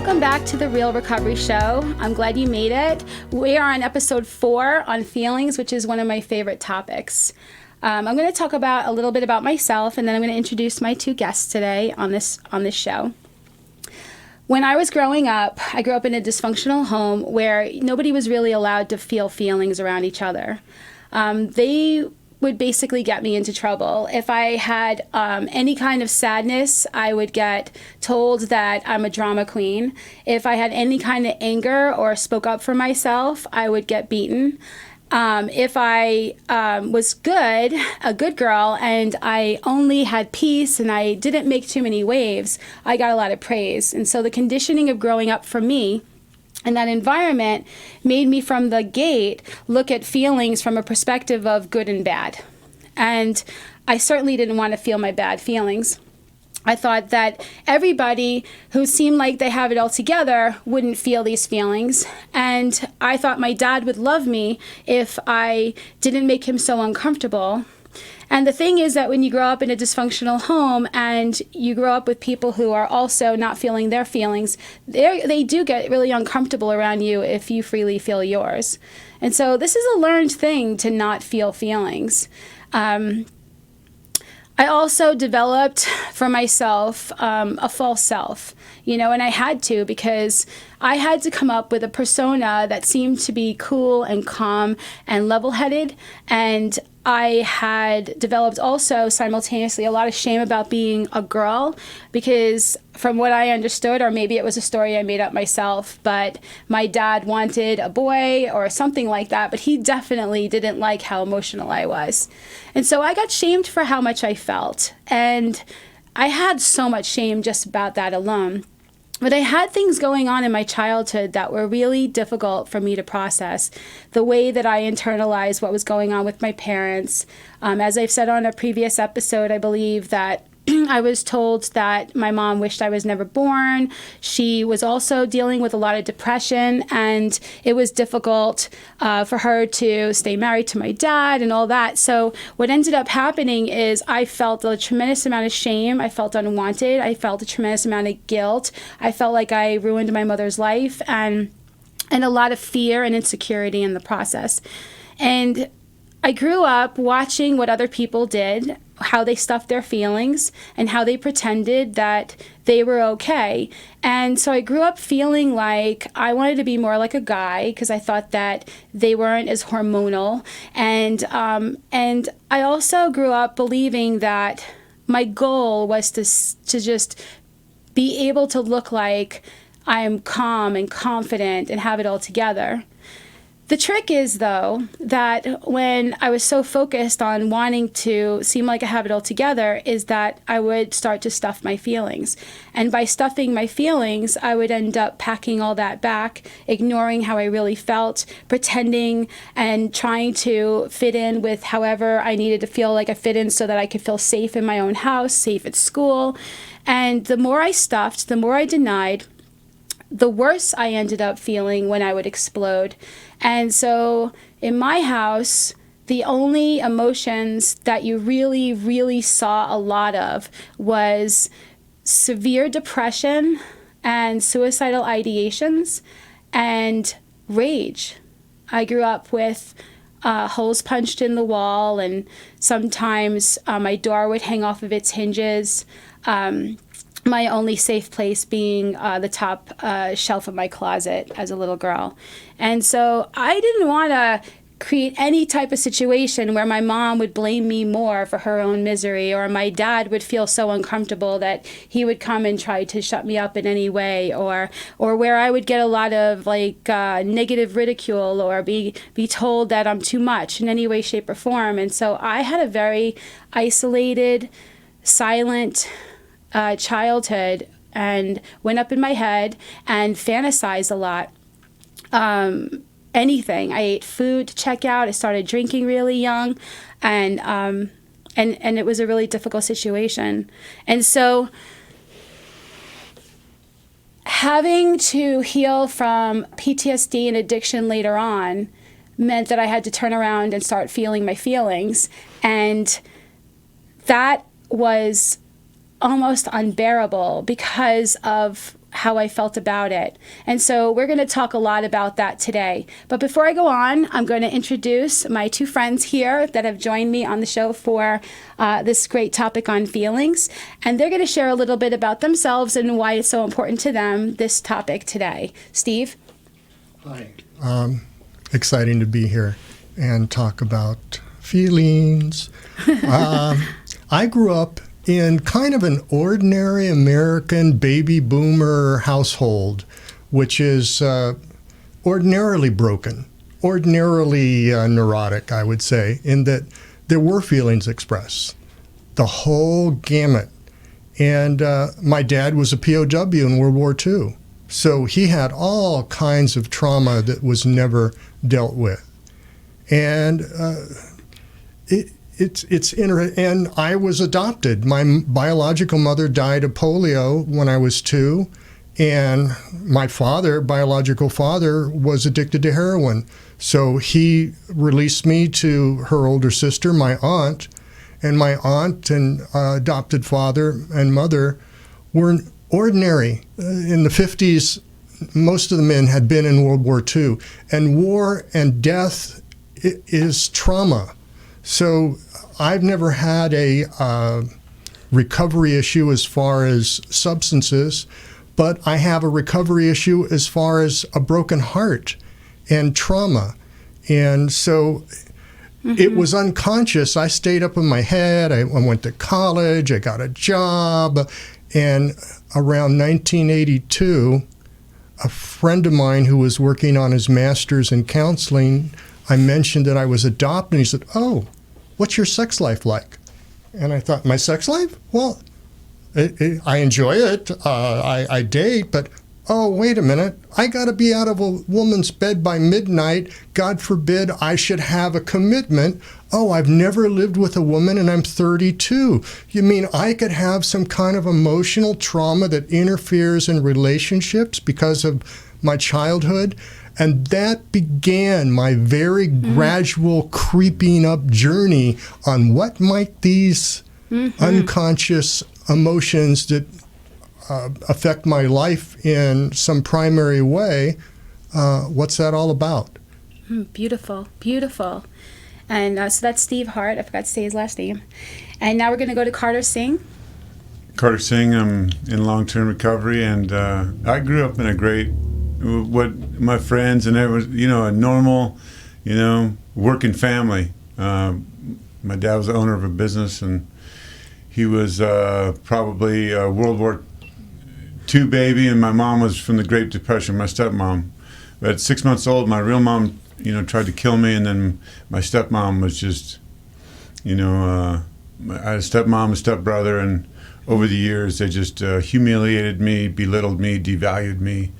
Welcome back to the Real Recovery Show. I'm glad you made it. We are on episode 4 on feelings, which is one of my favorite topics. I'm going to talk about a little bit about myself, and then I'm going to introduce my 2 guests today on this show. When I was growing up, I grew up in a dysfunctional home where nobody was really allowed to feel feelings around each other. They would basically get me into trouble. If I had any kind of sadness, I would get told that I'm a drama queen. If I had any kind of anger or spoke up for myself, I would get beaten. If I was a good girl, and I only had peace and I didn't make too many waves, I got a lot of praise. And so the conditioning of growing up for me and that environment made me from the gate look at feelings from a perspective of good and bad. And I certainly didn't want to feel my bad feelings. I thought that everybody who seemed like they have it all together wouldn't feel these feelings. And I thought my dad would love me if I didn't make him so uncomfortable. And the thing is that when you grow up in a dysfunctional home and you grow up with people who are also not feeling their feelings, they do get really uncomfortable around you if you freely feel yours. And so this is a learned thing to not feel feelings. I also developed for myself a false self, and I had to, because I had to come up with a persona that seemed to be cool and calm and level-headed. And I had developed also simultaneously a lot of shame about being a girl, because from what I understood, or maybe it was a story I made up myself, but my dad wanted a boy or something like that, but he definitely didn't like how emotional I was. And so I got shamed for how much I felt. And I had so much shame just about that alone. But I had things going on in my childhood that were really difficult for me to process. The way that I internalized what was going on with my parents. As I've said on a previous episode, I believe that I was told that my mom wished I was never born. She was also dealing with a lot of depression, and it was difficult for her to stay married to my dad and all that. So what ended up happening is I felt a tremendous amount of shame. I felt unwanted. I felt a tremendous amount of guilt. I felt like I ruined my mother's life, and a lot of fear and insecurity in the process. And I grew up watching what other people did, how they stuffed their feelings, and how they pretended that they were okay. And so I grew up feeling like I wanted to be more like a guy, because I thought that they weren't as hormonal. And I also grew up believing that my goal was to just be able to look like I am calm and confident and have it all together. The trick is, though, that when I was so focused on wanting to seem like I have it all together, is that I would start to stuff my feelings. And by stuffing my feelings, I would end up packing all that back, ignoring how I really felt, pretending and trying to fit in with however I needed to feel like I fit in so that I could feel safe in my own house, safe at school. And the more I stuffed, the more I denied, the worse I ended up feeling when I would explode. And so in my house, the only emotions that you really, really saw a lot of was severe depression and suicidal ideations and rage. I grew up with holes punched in the wall, and sometimes my door would hang off of its hinges. My only safe place being the top shelf of my closet as a little girl. And so I didn't want to create any type of situation where my mom would blame me more for her own misery, or my dad would feel so uncomfortable that he would come and try to shut me up in any way, or where I would get a lot of negative ridicule or be told that I'm too much in any way, shape, or form. And so I had a very isolated, silent childhood, and went up in my head and fantasized a lot. Anything. I ate food to check out. I started drinking really young, and it was a really difficult situation. And so having to heal from PTSD and addiction later on meant that I had to turn around and start feeling my feelings, and that was almost unbearable because of how I felt about it. And so we're going to talk a lot about that today. But before I go on, I'm going to introduce my two friends here that have joined me on the show for this great topic on feelings. And they're going to share a little bit about themselves and why it's so important to them, this topic today. Steve? Hi. Exciting to be here and talk about feelings. I grew up in kind of an ordinary American baby boomer household, which is ordinarily broken, ordinarily neurotic, I would say, in that there were feelings expressed, the whole gamut. And my dad was a POW in World War II, so he had all kinds of trauma that was never dealt with. And and I was adopted. My biological mother died of polio when I was 2, and my biological father, was addicted to heroin. So he released me to her older sister, my aunt, and my aunt and adopted father and mother were ordinary. In the 50s, most of the men had been in World War II, and war and death is trauma. So I've never had a recovery issue as far as substances, but I have a recovery issue as far as a broken heart and trauma. And so it was unconscious. I stayed up in my head. I went to college. I got a job. And around 1982, a friend of mine who was working on his master's in counseling, I mentioned that I was adopted. And he said, "Oh, what's your sex life like?" And I thought, my sex life? Well, I enjoy it. I date, but oh, wait a minute. I got to be out of a woman's bed by midnight. God forbid I should have a commitment. Oh, I've never lived with a woman and I'm 32. You mean I could have some kind of emotional trauma that interferes in relationships because of my childhood? And that began my very gradual creeping up journey on what might these unconscious emotions that affect my life in some primary way, what's that all about? Beautiful, beautiful. And so that's Steve Hart. I forgot to say his last name. And now we're going to go to Carter Singh. Carter Singh, I'm in long-term recovery, and I grew up in a great, what my friends and everyone, a normal, working family. My dad was the owner of a business, and he was probably a World War II baby, and my mom was from the Great Depression, my stepmom. But at 6 months old, my real mom, tried to kill me, and then my stepmom was just, I had a stepmom, a stepbrother, and over the years, they just humiliated me, belittled me, devalued me,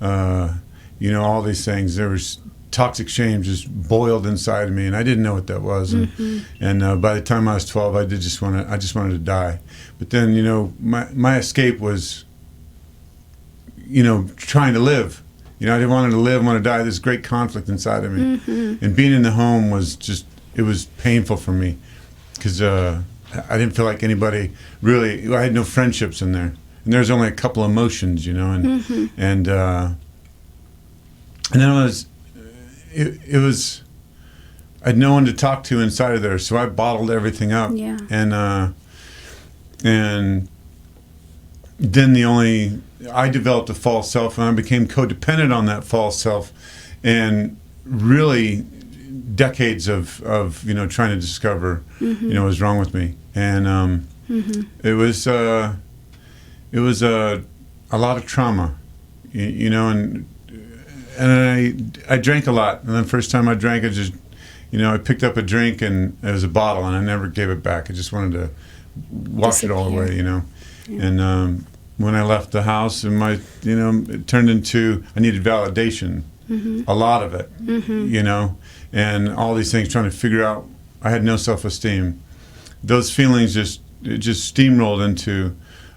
all these things. There was toxic shame just boiled inside of me, and I didn't know what that was. And by the time I was 12, I just wanted to die. But then, my escape was, trying to live. I didn't want to live, want to die. This great conflict inside of me. And being in the home was it was painful for me because I didn't feel like anybody really, I had no friendships in there. And there's only a couple emotions, and then it was, I had no one to talk to inside of there, so I bottled everything up. Yeah. And then I developed a false self, and I became codependent on that false self, and really decades of trying to discover what was wrong with me. And it was a lot of trauma, and I drank a lot. And the first time I drank, I picked up a drink, and it was a bottle, and I never gave it back. I just wanted to wash it all away, Yeah. And when I left the house, and it turned into, I needed validation, a lot of it, and all these things, trying to figure out, I had no self-esteem. Those feelings just steamrolled into,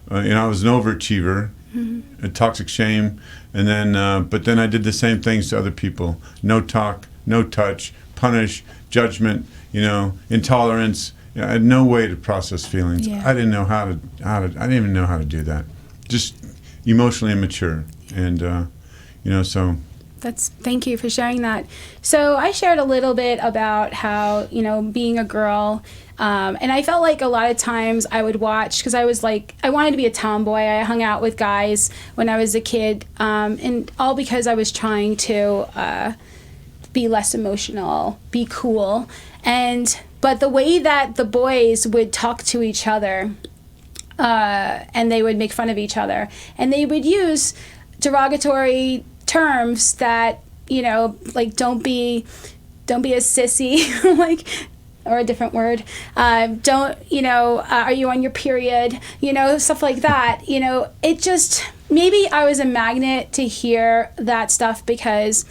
I was an overachiever, a toxic shame, and then, but then I did the same things to other people. No talk, no touch, punish, judgment, intolerance. I had no way to process feelings. Yeah. I didn't know how to. I didn't even know how to do that. Just emotionally immature, and so. Thank you for sharing that. So I shared a little bit about how, being a girl, and I felt like a lot of times I would watch, because I was like, I wanted to be a tomboy. I hung out with guys when I was a kid, and all because I was trying to be less emotional, be cool. But the way that the boys would talk to each other, and they would make fun of each other, and they would use derogatory terms that, like don't be a sissy, like, or a different word, don't, are you on your period, stuff like that. It just, maybe I was a magnet to hear that stuff because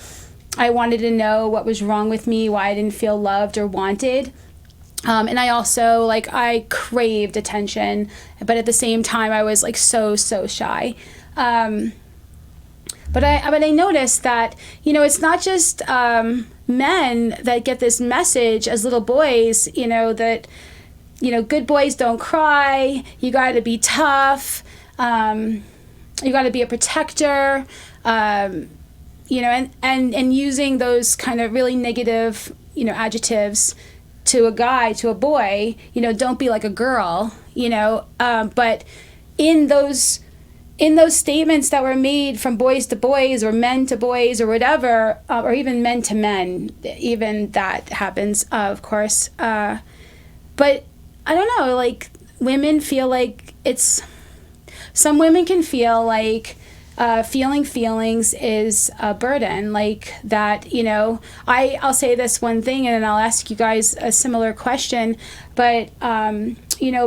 I wanted to know what was wrong with me, why I didn't feel loved or wanted. And I also, I craved attention, but at the same time I was so shy. But I noticed that, it's not just men that get this message as little boys, that, good boys don't cry, you got to be tough, you got to be a protector, and using those kind of really negative, adjectives to a guy, to a boy, don't be like a girl, but in those statements that were made from boys to boys or men to boys or whatever, or even men to men, even that happens, of course. But I don't know, women feel like some women can feel like feeling feelings is a burden, that, I'll say this one thing and then I'll ask you guys a similar question, but,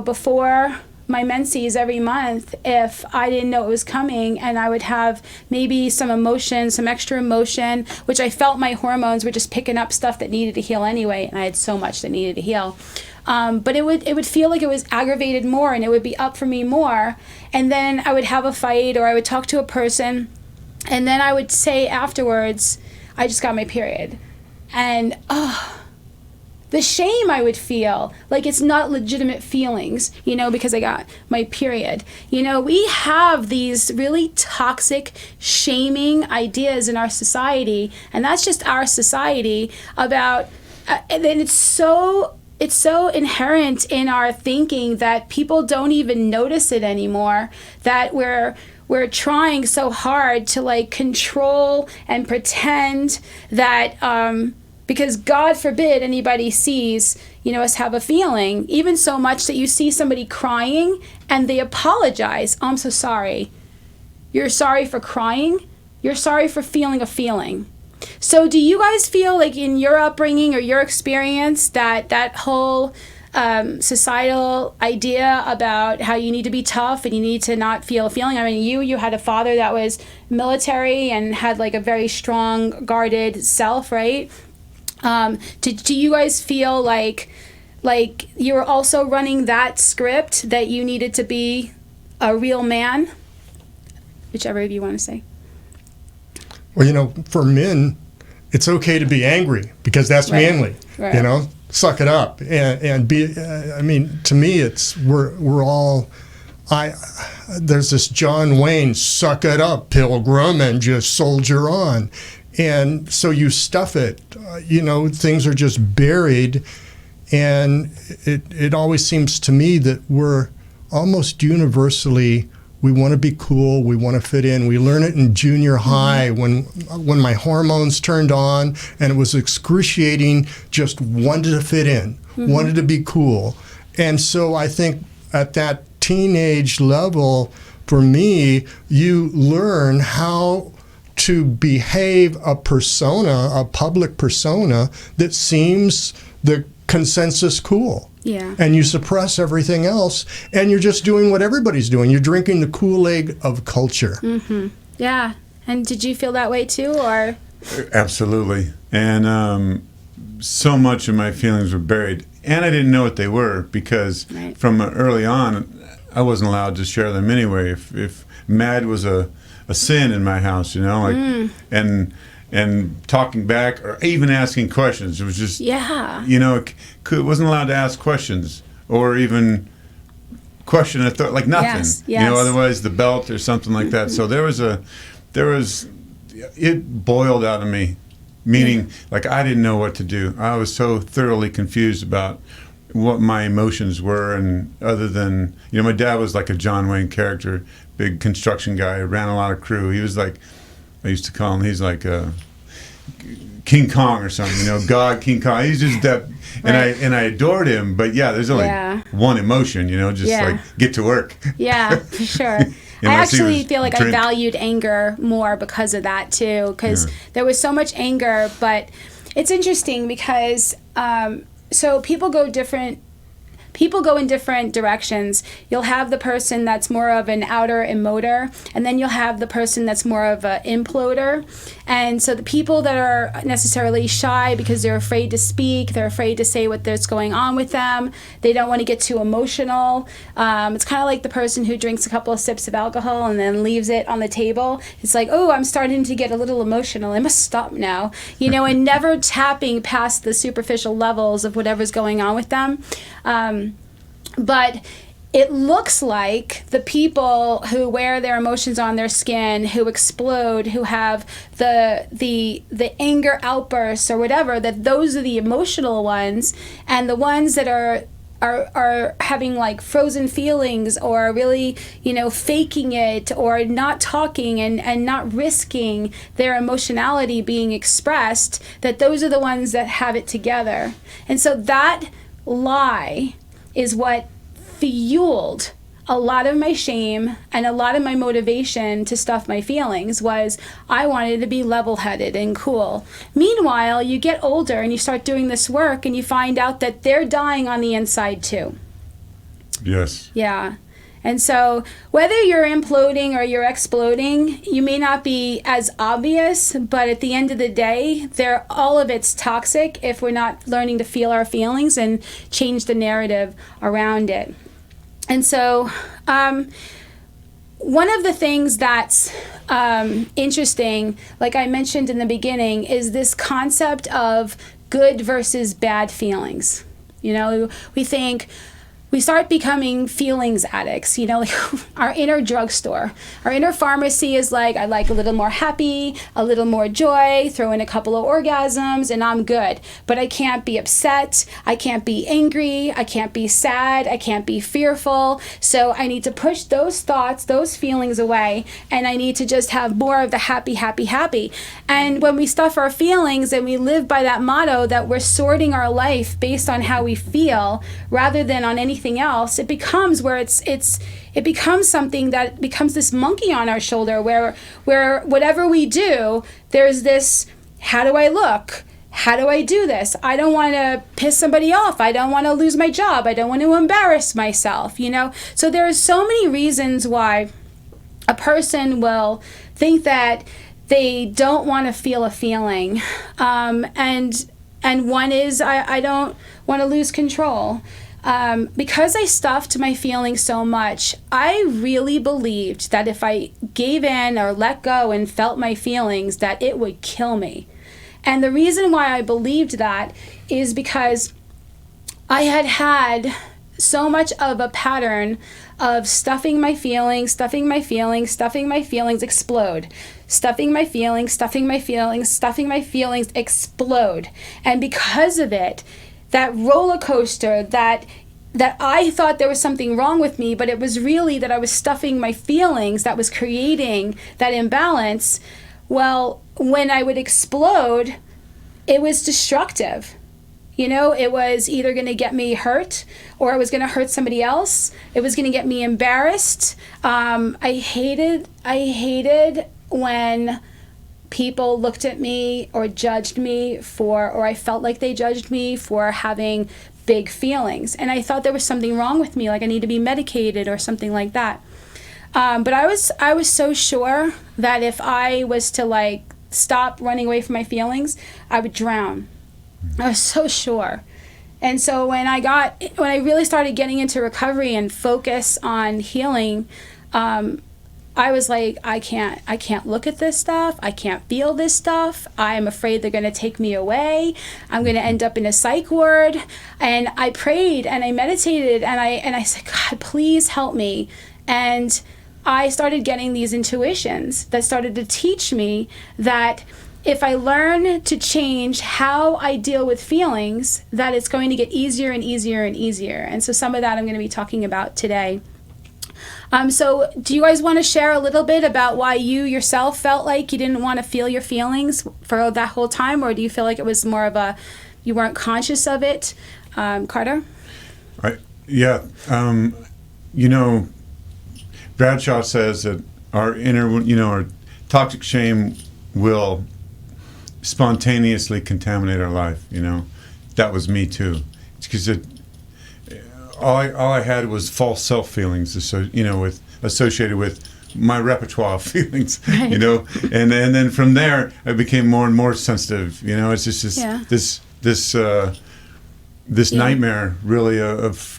before my menses every month, if I didn't know it was coming, and I would have maybe some emotion, some extra emotion, which I felt my hormones were just picking up stuff that needed to heal anyway, and I had so much that needed to heal. But it would feel like it was aggravated more, and it would be up for me more, and then I would have a fight, or I would talk to a person, and then I would say afterwards, I just got my period. And the shame I would feel, like it's not legitimate feelings, because I got my period. We have these really toxic, shaming ideas in our society, and that's just our society about, and it's so inherent in our thinking that people don't even notice it anymore, that we're trying so hard to control and pretend that, because God forbid anybody sees, us have a feeling, even so much that you see somebody crying and they apologize. Oh, I'm so sorry. You're sorry for crying? You're sorry for feeling a feeling. So do you guys feel like in your upbringing or your experience that whole societal idea about how you need to be tough and you need to not feel a feeling? I mean, you had a father that was military and had a very strong, guarded self, right? Do you guys feel like you were also running that script, that you needed to be a real man? Whichever of you want to say. Well, for men, it's okay to be angry because that's manly. Right. Suck it up and be. To me, we're all. There's this John Wayne, suck it up, pilgrim, and just soldier on. And so you stuff it, things are just buried. And it always seems to me that we're almost universally, we want to be cool, we want to fit in. We learn it in junior high when my hormones turned on and it was excruciating, just wanted to fit in, wanted to be cool. And so I think at that teenage level, for me, you learn how to behave a persona, a public persona that seems the consensus cool. Yeah. And you suppress everything else, and you're just doing what everybody's doing. You're drinking the Kool-Aid of culture. Mm-hmm. Yeah. And did you feel that way too, or? Absolutely. And so much of my feelings were buried, and I didn't know what they were because from early on, I wasn't allowed to share them anyway. If mad was a sin in my house, and talking back or even asking questions. It was just, it wasn't allowed to ask questions or even question a thought, like nothing. Yes, You know, yes. otherwise the belt or something like that. So it boiled out of me, meaning like I didn't know what to do. I was so thoroughly confused about what my emotions were, and other than, you know, my dad was like a John Wayne character, big construction guy, ran a lot of crew. He was like, I used to call him, he's like King Kong or something, you know, God, King Kong. He's just that, and I adored him. But yeah, there's only one emotion, you know, just like get to work. Yeah, for sure. I actually feel like I valued anger more because of that too, because there was so much anger. But it's interesting because so people go in different directions. You'll have the person that's more of an outer emoter, and then you'll have the person that's more of an imploder. And so the people that are necessarily shy because they're afraid to speak, they're afraid to say what's going on with them, they don't want to get too emotional. It's kind of like the person who drinks a couple of sips of alcohol and then leaves it on the table. It's like, oh, I'm starting to get a little emotional. I must stop now. You know, and never tapping past the superficial levels of whatever's going on with them. But it looks like the people who wear their emotions on their skin, who explode, who have the anger outbursts or whatever, that those are the emotional ones, and the ones that are having like frozen feelings, or really, you know, faking it, or not talking and not risking their emotionality being expressed, that those are the ones that have it together. And so that lie is what fueled a lot of my shame and a lot of my motivation to stuff my feelings. Was I wanted to be level-headed and cool. Meanwhile, you get older and you start doing this work and you find out that they're dying on the inside too. Yes. Yeah. And so whether you're imploding or you're exploding, you may not be as obvious, but at the end of the day, all of it's toxic if we're not learning to feel our feelings and change the narrative around it. And so one of the things that's interesting, like I mentioned in the beginning, is this concept of good versus bad feelings. You know, we start becoming feelings addicts, you know, like our inner drugstore. Our inner pharmacy is like, I like a little more happy, a little more joy, throw in a couple of orgasms, and I'm good. But I can't be upset, I can't be angry, I can't be sad, I can't be fearful. So I need to push those thoughts, those feelings away, and I need to just have more of the happy, happy, happy. And when we stuff our feelings and we live by that motto that we're sorting our life based on how we feel rather than on anything else, it becomes where it becomes something that becomes this monkey on our shoulder where whatever we do, there's this, how do I look? How do I do this? I don't want to piss somebody off. I don't want to lose my job. I don't want to embarrass myself, you know? So there are so many reasons why a person will think that they don't want to feel a feeling. And one is, I don't want to lose control. Because I stuffed my feelings so much, I really believed that if I gave in or let go and felt my feelings, that it would kill me. And the reason why I believed that is because I had so much of a pattern of stuffing my feelings, explode, stuffing my feelings, explode. And because of it, that roller coaster, that I thought there was something wrong with me, but it was really that I was stuffing my feelings that was creating that imbalance. Well, when I would explode, it was destructive. You know, it was either going to get me hurt, or it was going to hurt somebody else. It was going to get me embarrassed. I hated when people looked at me or judged me or I felt like they judged me for having big feelings. And I thought there was something wrong with me, like I need to be medicated or something like that. But I was so sure that if I was to like stop running away from my feelings, I would drown. I was so sure. And so when I really started getting into recovery and focus on healing, I was like, I can't look at this stuff. I can't feel this stuff. I'm afraid they're going to take me away. I'm going to end up in a psych ward. And I prayed and I meditated and I said, God, please help me. And I started getting these intuitions that started to teach me that if I learn to change how I deal with feelings, that it's going to get easier and easier and easier. And so some of that I'm going to be talking about today. So do you guys want to share a little bit about why you yourself felt like you didn't want to feel your feelings for that whole time? Or do you feel like it was more of you weren't conscious of it? Carter? Yeah. Bradshaw says that our our toxic shame will spontaneously contaminate our life. That was me too. Because all I had was false self feelings, associated with my repertoire of feelings, Right. and then from there I became more and more sensitive. It's just this nightmare really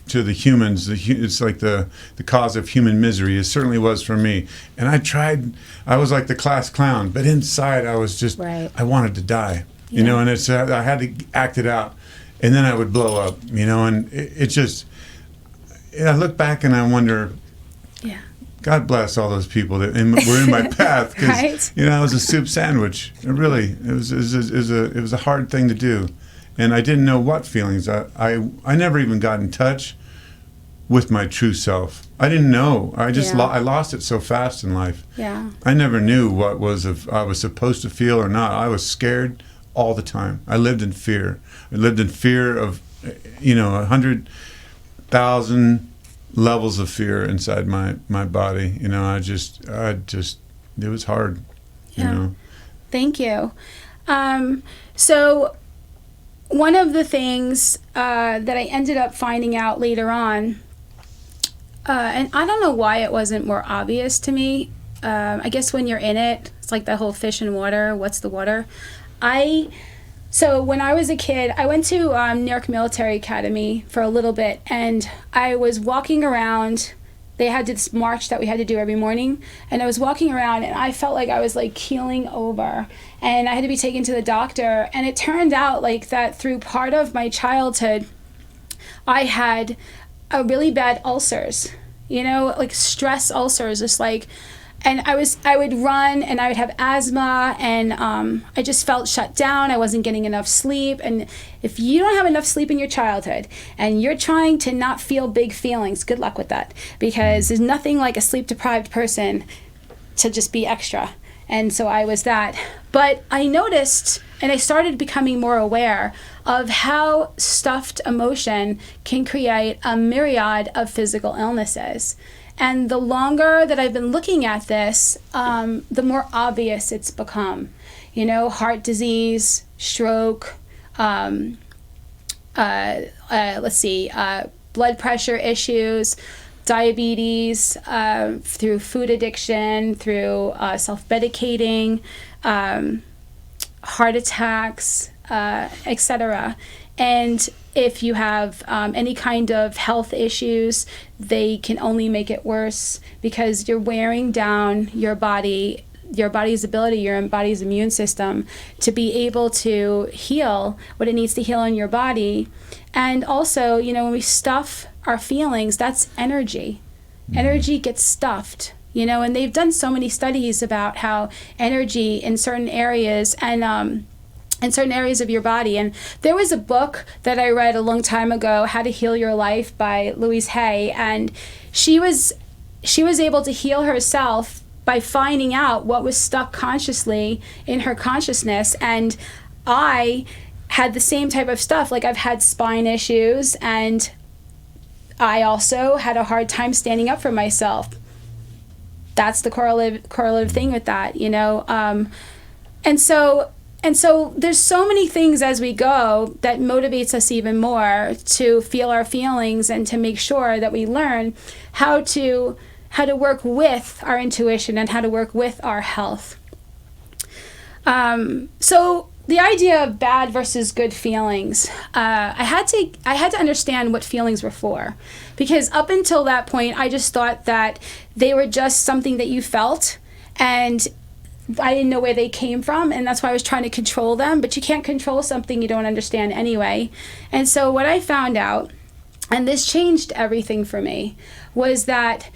to the humans. It's like the cause of human misery. It certainly was for me. And I was like the class clown, but inside I was just, Right. I wanted to die, and I had to act it out, and then I would blow up, and it just, I look back and I wonder, Yeah. God bless all those people that were in my path, because Right. I was a soup sandwich. It was a hard thing to do, and I didn't know what feelings. I never even got in touch with my true self. I didn't know. I just Yeah. I lost it so fast in life. Yeah. I never knew what I was supposed to feel or not. I was scared all the time. I lived in fear. I lived in fear of 100,000 levels of fear inside my body. It was hard. Yeah. Thank you. So one of the things that I ended up finding out later on, and I don't know why it wasn't more obvious to me. I guess when you're in it, it's like the whole fish in water. What's the water? So when I was a kid, I went to New York Military Academy for a little bit, and I was walking around. They had this march that we had to do every morning, and I was walking around, and I felt like I was like keeling over, and I had to be taken to the doctor. And it turned out like that through part of my childhood, I had a really bad ulcers, like stress ulcers, just like. And I would run and I would have asthma, and I just felt shut down. I wasn't getting enough sleep. And if you don't have enough sleep in your childhood and you're trying to not feel big feelings, good luck with that, because there's nothing like a sleep deprived person to just be extra. And so I was that. But I noticed, and I started becoming more aware of how stuffed emotion can create a myriad of physical illnesses. And the longer that I've been looking at this, the more obvious it's become. Heart disease, stroke, blood pressure issues, diabetes, through food addiction, through self-medicating, heart attacks, etc. And if you have any kind of health issues, they can only make it worse, because you're wearing down your body's ability, your body's immune system, to be able to heal what it needs to heal in your body. And also, when we stuff our feelings, that's energy. Energy gets stuffed, and they've done so many studies about how energy in certain areas and in certain areas of your body. And there was a book that I read a long time ago, How to Heal Your Life by Louise Hay, and she was able to heal herself by finding out what was stuck consciously in her consciousness. And I had the same type of stuff. Like, I've had spine issues, and I also had a hard time standing up for myself. That's the correlative thing with that, And so there's so many things as we go that motivates us even more to feel our feelings and to make sure that we learn how to work with our intuition and how to work with our health. So the idea of bad versus good feelings, I had to understand what feelings were for, because up until that point, I just thought that they were just something that you felt, and I didn't know where they came from, and that's why I was trying to control them. But you can't control something you don't understand anyway. And so what I found out, and this changed everything for me, was that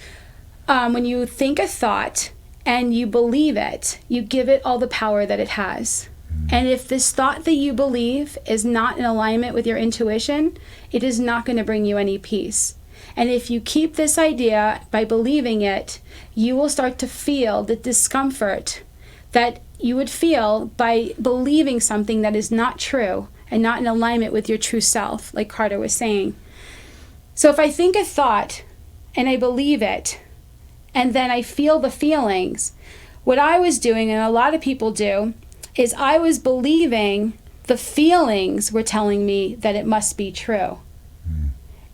when you think a thought and you believe it, you give it all the power that it has. And if this thought that you believe is not in alignment with your intuition, it is not going to bring you any peace. And if you keep this idea by believing it, you will start to feel the discomfort that you would feel by believing something that is not true and not in alignment with your true self, like Carter was saying. So if I think a thought and I believe it, and then I feel the feelings, what I was doing, and a lot of people do, is I was believing the feelings were telling me that it must be true.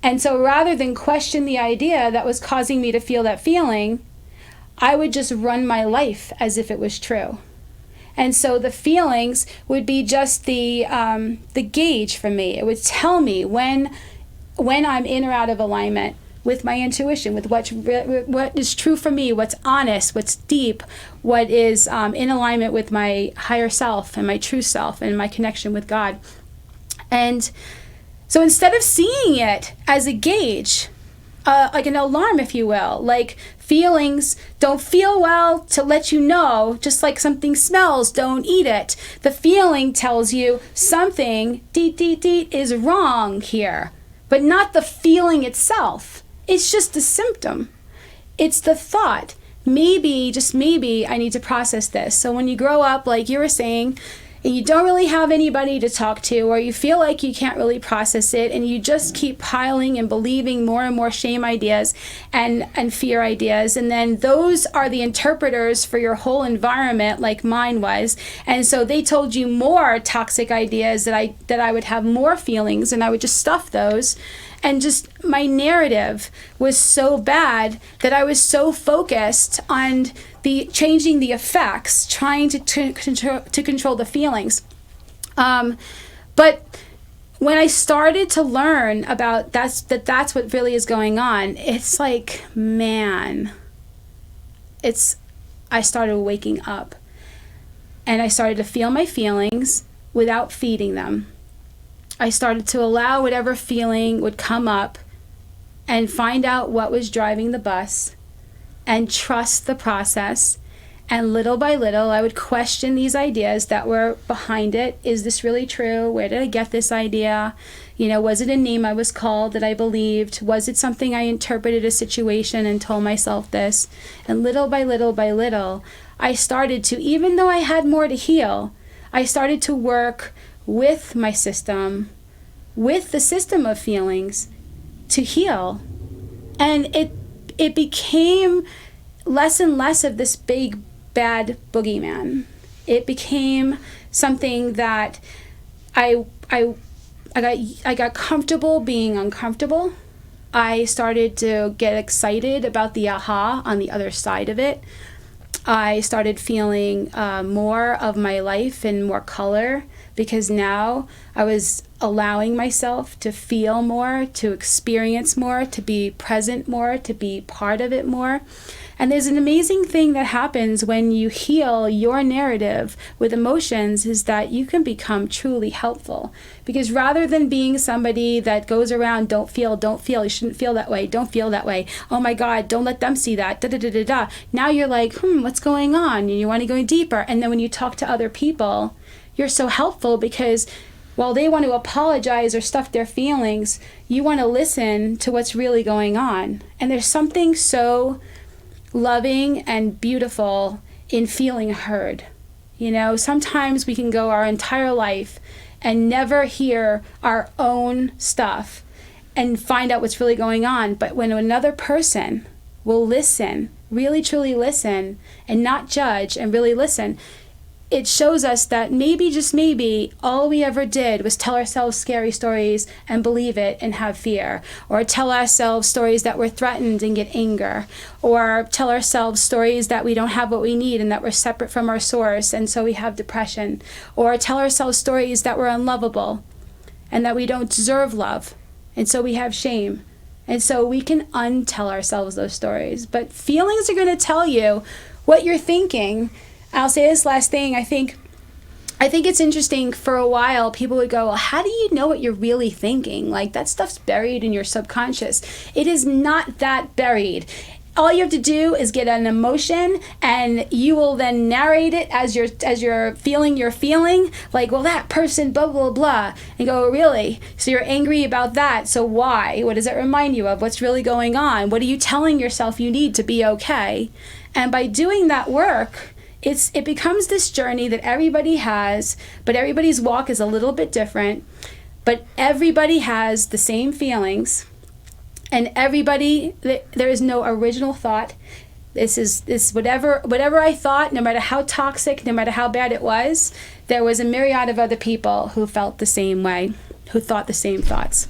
And so rather than question the idea that was causing me to feel that feeling, I would just run my life as if it was true. And so the feelings would be just the gauge for me. It would tell me when I'm in or out of alignment with my intuition, with what is true for me, what's honest, what's deep, what is in alignment with my higher self and my true self and my connection with God. And so instead of seeing it as a gauge, like an alarm, if you will, like feelings don't feel well to let you know, just like something smells, don't eat it. The feeling tells you something, is wrong here, but not the feeling itself. It's just a symptom. It's the thought. Maybe, just maybe, I need to process this. So when you grow up, like you were saying, and you don't really have anybody to talk to, or you feel like you can't really process it, and you just keep piling and believing more and more shame ideas and fear ideas, and then those are the interpreters for your whole environment, like mine was. And so they told you more toxic ideas that I would have more feelings, and I would just stuff those. And just my narrative was so bad that I was so focused on changing the effects, trying to control the feelings. But when I started to learn about that's what really is going on, it's like, man, I started waking up, and I started to feel my feelings without feeding them. I started to allow whatever feeling would come up and find out what was driving the bus and trust the process. And little by little, I would question these ideas that were behind it. Is this really true? Where did I get this idea? Was it a name I was called that I believed? Was it something I interpreted a situation and told myself this? And little by little, I started to, even though I had more to heal, I started to work with my system, with the system of feelings, to heal. And it became less and less of this big bad boogeyman. It became something that I got comfortable being uncomfortable. I started to get excited about the aha on the other side of it. I started feeling more of my life in more color, because now I was allowing myself to feel more, to experience more, to be present more, to be part of it more. And there's an amazing thing that happens when you heal your narrative with emotions, is that you can become truly helpful. Because rather than being somebody that goes around, don't feel, you shouldn't feel that way, don't feel that way, oh my God, don't let them see that, da-da-da-da-da. Now you're like, what's going on? And you want to go deeper. And then when you talk to other people, you're so helpful, because while they want to apologize or stuff their feelings, you want to listen to what's really going on. And there's something so loving and beautiful in feeling heard. Sometimes we can go our entire life and never hear our own stuff and find out what's really going on. But when another person will listen, really truly listen, and not judge, and really listen, it shows us that maybe, just maybe, all we ever did was tell ourselves scary stories and believe it and have fear, or tell ourselves stories that we're threatened and get anger, or tell ourselves stories that we don't have what we need and that we're separate from our source and so we have depression, or tell ourselves stories that we're unlovable and that we don't deserve love and so we have shame. And so we can untell ourselves those stories. But feelings are going to tell you what you're thinking. I'll say this last thing. I think it's interesting. For a while, people would go, well, how do you know what you're really thinking? Like, that stuff's buried in your subconscious. It is not that buried. All you have to do is get an emotion, and you will then narrate it as you're feeling your feeling. Like, well, that person, blah, blah, blah. And go, really? So you're angry about that. So why? What does it remind you of? What's really going on? What are you telling yourself you need to be okay? And by doing that work, it becomes this journey that everybody has, but everybody's walk is a little bit different. But everybody has the same feelings, and everybody, there is no original thought. This whatever I thought, no matter how toxic, no matter how bad it was, there was a myriad of other people who felt the same way, who thought the same thoughts.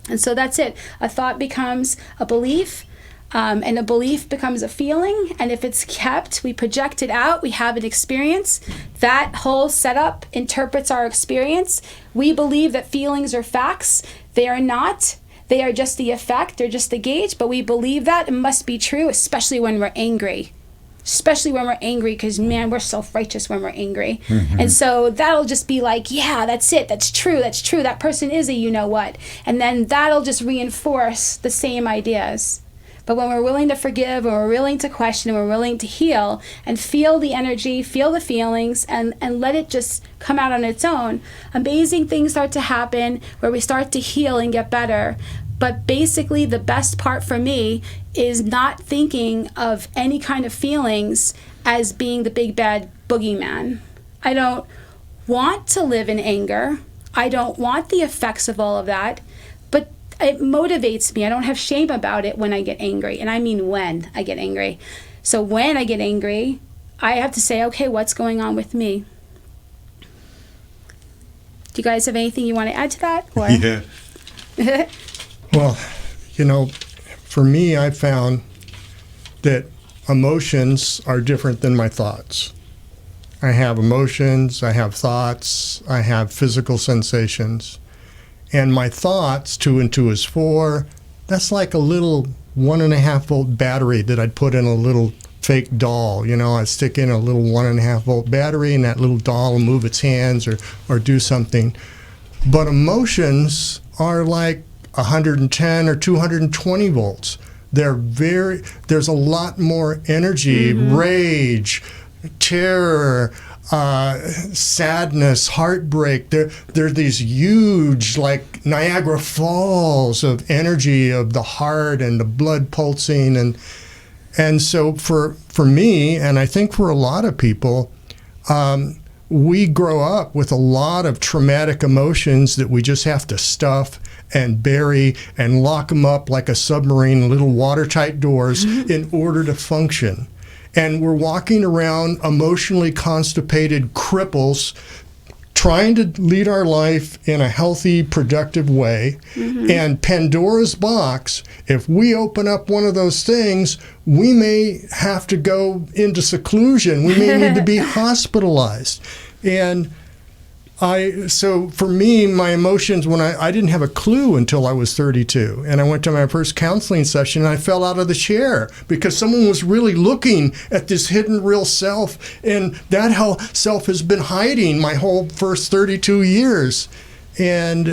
And so that's it. A thought becomes a belief. And a belief becomes a feeling, and if it's kept, we project it out, we have an experience. That whole setup interprets our experience. We believe that feelings are facts. They are not. They are just the effect, they're just the gauge, but we believe that it must be true, especially when we're angry. Especially when we're angry, because, man, we're self-righteous when we're angry. Mm-hmm. And so that'll just be like, yeah, that's it, that's true, that person is a you-know-what. And then that'll just reinforce the same ideas. But when we're willing to forgive, when we're willing to question, when we're willing to heal and feel the energy, feel the feelings, and let it just come out on its own, amazing things start to happen where we start to heal and get better. But basically, the best part for me is not thinking of any kind of feelings as being the big bad boogeyman. I don't want to live in anger. I don't want the effects of all of that. But it motivates me. I don't have shame about it when I get angry. And I mean when I get angry. So when I get angry, I have to say, okay, what's going on with me? Do you guys have anything you want to add to that? Or? Yeah. Well, for me, I found that emotions are different than my thoughts. I have emotions, I have thoughts, I have physical sensations. And my thoughts, 2 and 2 is 4, that's like a little 1.5 volt battery that I'd put in a little fake doll. I'd stick in a little 1.5 volt battery, and that little doll will move its hands or do something. But emotions are like 110 or 220 volts. There's a lot more energy, rage, terror, sadness, heartbreak. There are these huge, like Niagara Falls of energy of the heart and the blood pulsing, and so for me, and I think for a lot of people, we grow up with a lot of traumatic emotions that we just have to stuff and bury and lock them up like a submarine, little watertight doors in order to function. And we're walking around emotionally constipated cripples trying to lead our life in a healthy, productive way. And Pandora's box, if we open up one of those things, we may have to go into seclusion. We may need to be hospitalized. And so for me, my emotions, when I didn't have a clue until I was 32. And I went to my first counseling session, and I fell out of the chair because someone was really looking at this hidden real self. And that self has been hiding my whole first 32 years. And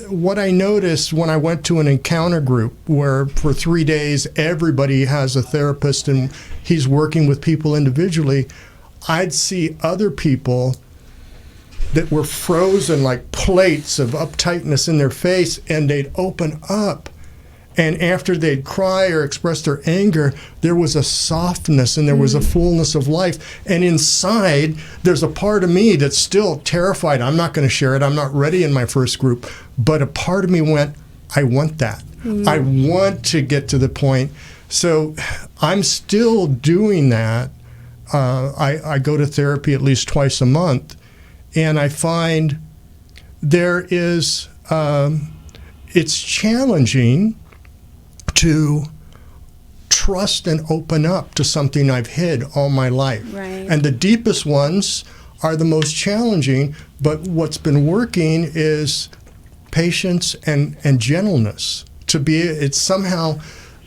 what I noticed when I went to an encounter group where for 3 days everybody has a therapist and he's working with people individually, I'd see other people that were frozen like plates of uptightness in their face, and they'd open up. And after they'd cry or express their anger, there was a softness and there was a fullness of life. And inside, there's a part of me that's still terrified. I'm not going to share it. I'm not ready in my first group. But a part of me went, I want that. I want to get to the point. So I'm still doing that. I go to therapy at least twice a month, and I find there is, it's challenging to trust and open up to something I've hid all my life. Right. And the deepest ones are the most challenging, but what's been working is patience and gentleness. It's somehow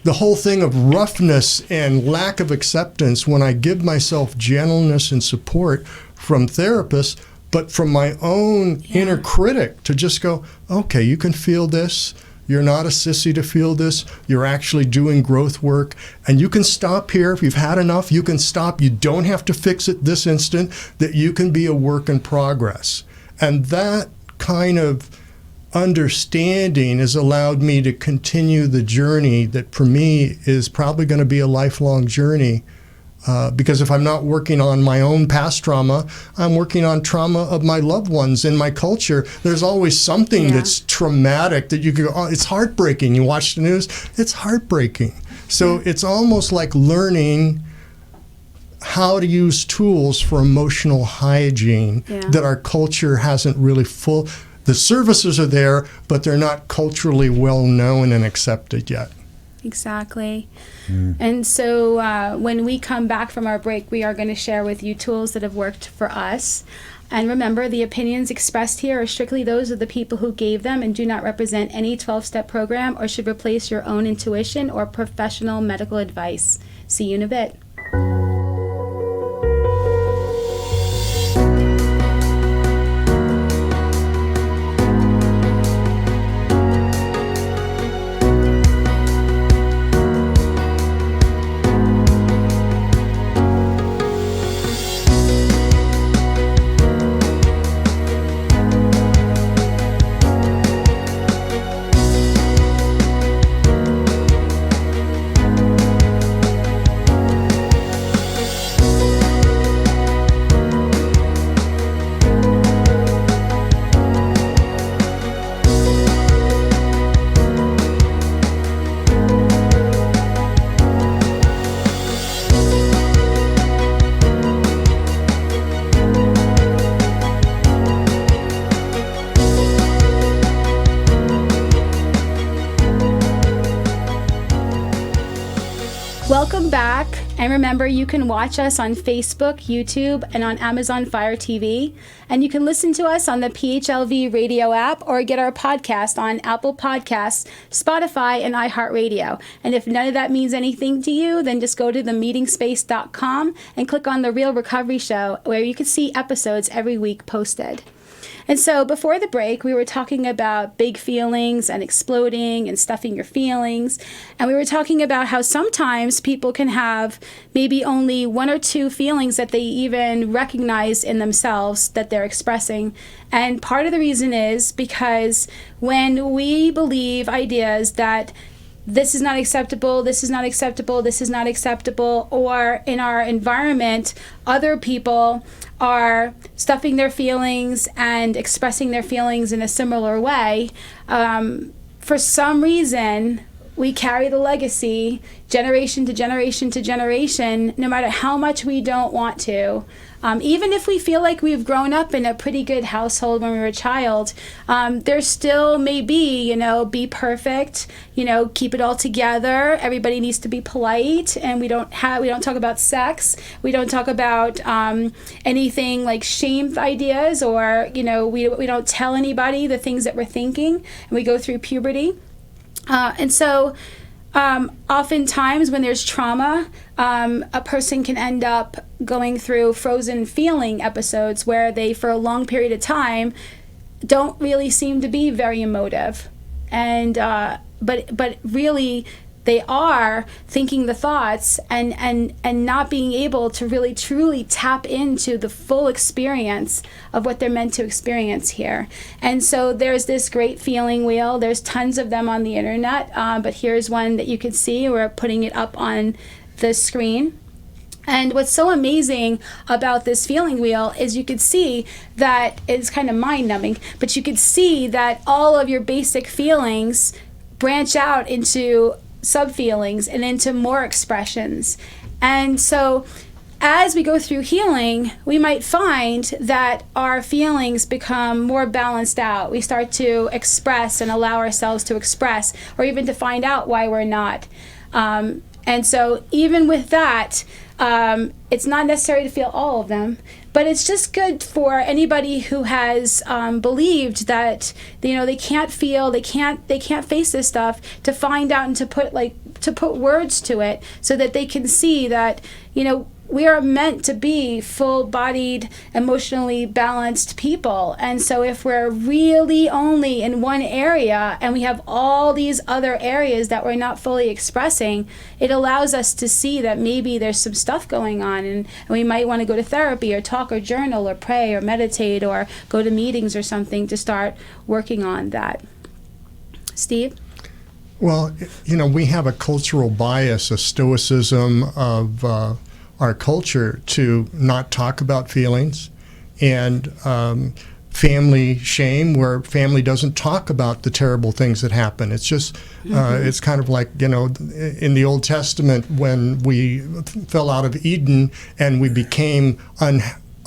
the whole thing of roughness and lack of acceptance when I give myself gentleness and support from therapists, but from my own inner critic to just go, okay, you can feel this. You're not a sissy to feel this. You're actually doing growth work. And you can stop here. If you've had enough, you can stop. You don't have to fix it this instant, that you can be a work in progress. And that kind of understanding has allowed me to continue the journey that for me is probably going to be a lifelong journey. Because if I'm not working on my own past trauma, I'm working on trauma of my loved ones in my culture. There's always something that's traumatic that you could go, oh, it's heartbreaking. You watch the news, it's heartbreaking. So it's almost like learning how to use tools for emotional hygiene that our culture hasn't really full. The services are there, but they're not culturally well known and accepted yet. Exactly. And so when we come back from our break, we are going to share with you tools that have worked for us. And remember, the opinions expressed here are strictly those of the people who gave them and do not represent any 12-step program or should replace your own intuition or professional medical advice. See you in a bit. Welcome back, and remember you can watch us on Facebook, YouTube, and on Amazon Fire TV, and you can listen to us on the PHLV radio app or get our podcast on Apple Podcasts, Spotify, and iHeartRadio. And if none of that means anything to you, then just go to themeetingspace.com and click on The Real Recovery Show, where you can see episodes every week posted. And so before the break, we were talking about big feelings and exploding and stuffing your feelings. And we were talking about how sometimes people can have maybe only one or two feelings that they even recognize in themselves that they're expressing. And part of the reason is because when we believe ideas that this is not acceptable, this is not acceptable, this is not acceptable, or in our environment, other people are stuffing their feelings and expressing their feelings in a similar way, for some reason, we carry the legacy generation to generation to generation, no matter how much we don't want to. Even if we feel like we've grown up in a pretty good household when we were a child, there still may be, be perfect, keep it all together. Everybody needs to be polite, and we don't talk about sex. We don't talk about anything like shame ideas, or we don't tell anybody the things that we're thinking, and we go through puberty. And so oftentimes when there's trauma, a person can end up going through frozen feeling episodes where they, for a long period of time, don't really seem to be very emotive. And but really they are thinking the thoughts and not being able to really truly tap into the full experience of what they're meant to experience here. And so there's this great feeling wheel. There's tons of them on the internet, but here's one that you can see. We're putting it up on the screen. And what's so amazing about this feeling wheel is you could see that it's kind of mind-numbing, but you could see that all of your basic feelings branch out into sub-feelings and into more expressions. And so as we go through healing, we might find that our feelings become more balanced out. We start to express and allow ourselves to express, or even to find out why we're not. And so even with that, it's not necessary to feel all of them, but it's just good for anybody who has believed that they can't feel, they can't face this stuff, to find out and to put words to it, so that they can see that we are meant to be full-bodied, emotionally balanced people. And so if we're really only in one area and we have all these other areas that we're not fully expressing, it allows us to see that maybe there's some stuff going on, and we might want to go to therapy or talk or journal or pray or meditate or go to meetings or something to start working on that. Steve? Well, we have a cultural bias, a stoicism of our culture to not talk about feelings, and family shame, where family doesn't talk about the terrible things that happen. It's just, it's kind of like, in the Old Testament, when we fell out of Eden and we became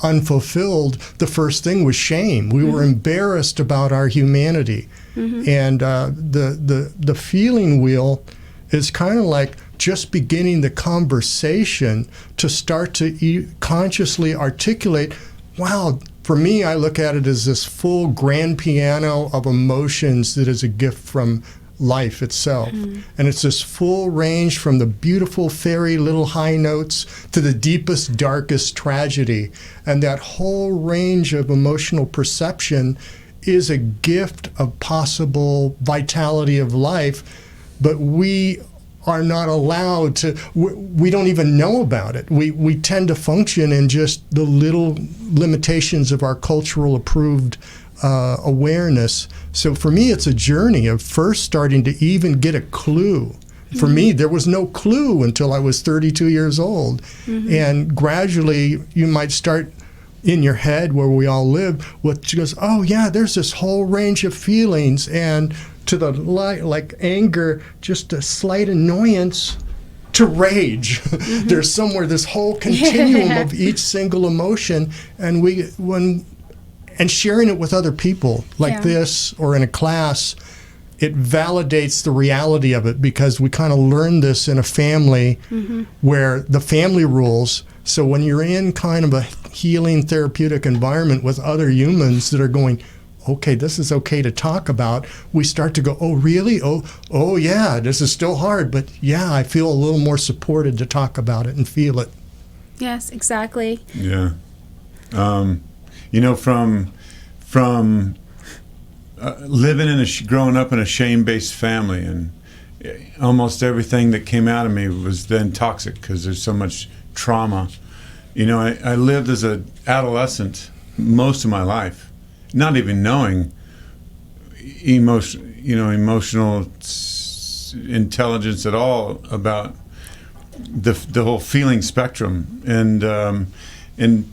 unfulfilled, the first thing was shame. We were embarrassed about our humanity. And the feeling wheel is kind of like just beginning the conversation to start to consciously articulate, wow, for me, I look at it as this full grand piano of emotions that is a gift from life itself. And it's this full range from the beautiful fairy little high notes to the deepest, darkest tragedy. And that whole range of emotional perception is a gift of possible vitality of life, but we are not allowed to, we don't even know about it. We tend to function in just the little limitations of our cultural approved awareness. So for me, it's a journey of first starting to even get a clue. For me, there was no clue until I was 32 years old. And gradually, you might start in your head, where we all live, what goes, oh yeah, there's this whole range of feelings, and to the like anger, just a slight annoyance, to rage. There's somewhere this whole continuum of each single emotion, and sharing it with other people like this or in a class, it validates the reality of it, because we kind of learn this in a family where the family rules. So when you're in kind of a healing therapeutic environment with other humans that are going, okay, this is okay to talk about, we start to go, oh, really? Oh, yeah, this is still hard, but yeah, I feel a little more supported to talk about it and feel it. Yes, exactly. Yeah. From living growing up in a shame-based family, and almost everything that came out of me was then toxic because there's so much trauma. I lived as an adolescent most of my life, not even knowing emotional intelligence at all about the whole feeling spectrum. And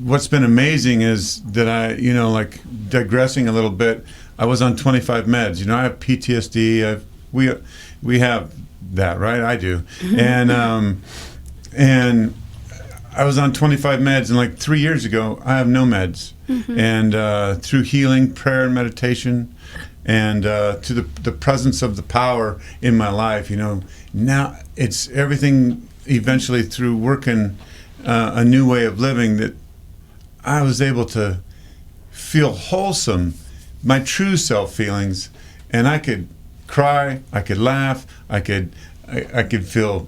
what's been amazing is that like digressing a little bit, I was on 25 meds. I have PTSD. We have that, right? I do. And I was on 25 meds, and like 3 years ago, I have no meds. And through healing, prayer, and meditation, and to the presence of the power in my life, now it's everything eventually through working a new way of living that I was able to feel wholesome, my true self feelings, and I could cry, I could laugh, I could feel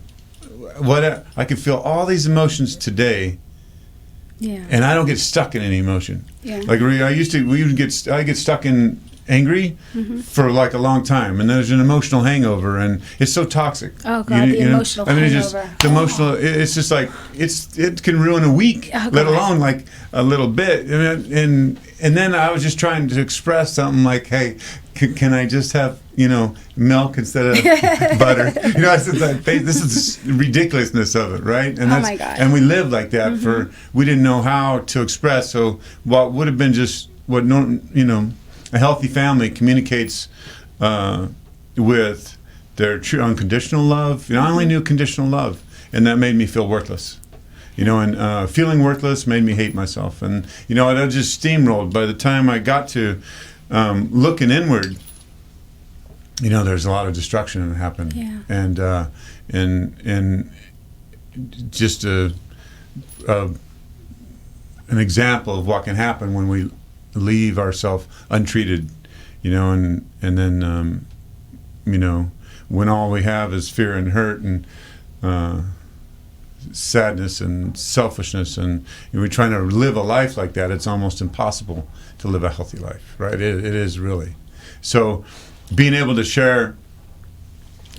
whatever. I could feel all these emotions today, and I don't get stuck in any emotion. Like I get stuck in angry for like a long time, and there's an emotional hangover, and it's so toxic. Oh God, the emotional hangover. Emotional. It's just like it can ruin a week, let alone like a little bit. And then I was just trying to express something like, hey, can I just have milk instead of butter? I said like, this is the ridiculousness of it, right? And my God. And we lived like that we didn't know how to express. So what would have been just what a healthy family communicates with their true unconditional love. I only knew conditional love, and that made me feel worthless. You know, and feeling worthless made me hate myself. And, you know, I just steamrolled. By the time I got to looking inward, you know, there's a lot of destruction that happened. Yeah. And just an example of what can happen when we leave ourselves untreated, you know, and then, you know, when all we have is fear and hurt and sadness and selfishness, and we're trying to live a life like that, it's almost impossible to live a healthy life, right? It is really. So being able to share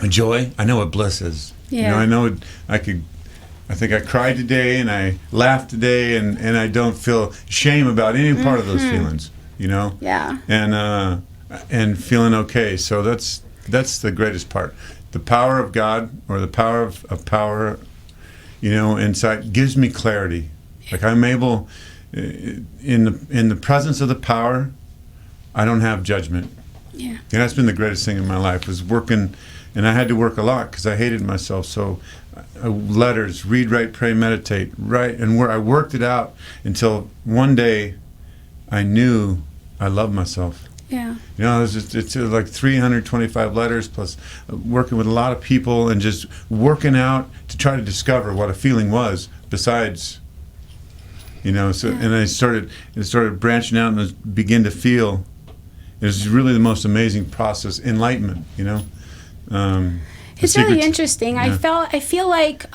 joy, I know what bliss is. Yeah. You know, I know I think I cried today and I laughed today, and I don't feel shame about any part of those feelings, you know? Yeah. And feeling okay. So that's the greatest part. The power of God, or the power of power, you know, inside, gives me clarity. Like I'm able, in the presence of the power, I don't have judgment. Yeah. And that's been the greatest thing in my life, was working, and I had to work a lot because I hated myself. So letters, read, write, pray, meditate, write, and I worked it out until one day I knew I loved myself. Yeah. You know, it's like 325 letters plus working with a lot of people and just working out to try to discover what a feeling was besides, you know. So and I started branching out and begin to feel. It was really the most amazing process, enlightenment. You know, it's really interesting. Yeah. I feel like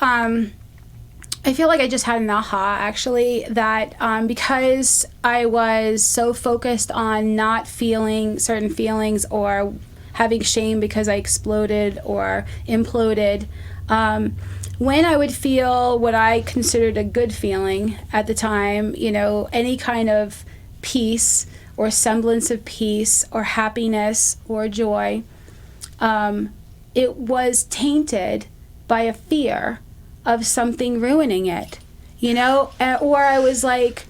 I just had an aha, actually, that because I was so focused on not feeling certain feelings or having shame because I exploded or imploded, when I would feel what I considered a good feeling at the time, you know, any kind of peace or semblance of peace or happiness or joy, it was tainted by a fear of something ruining it, you know, or I was like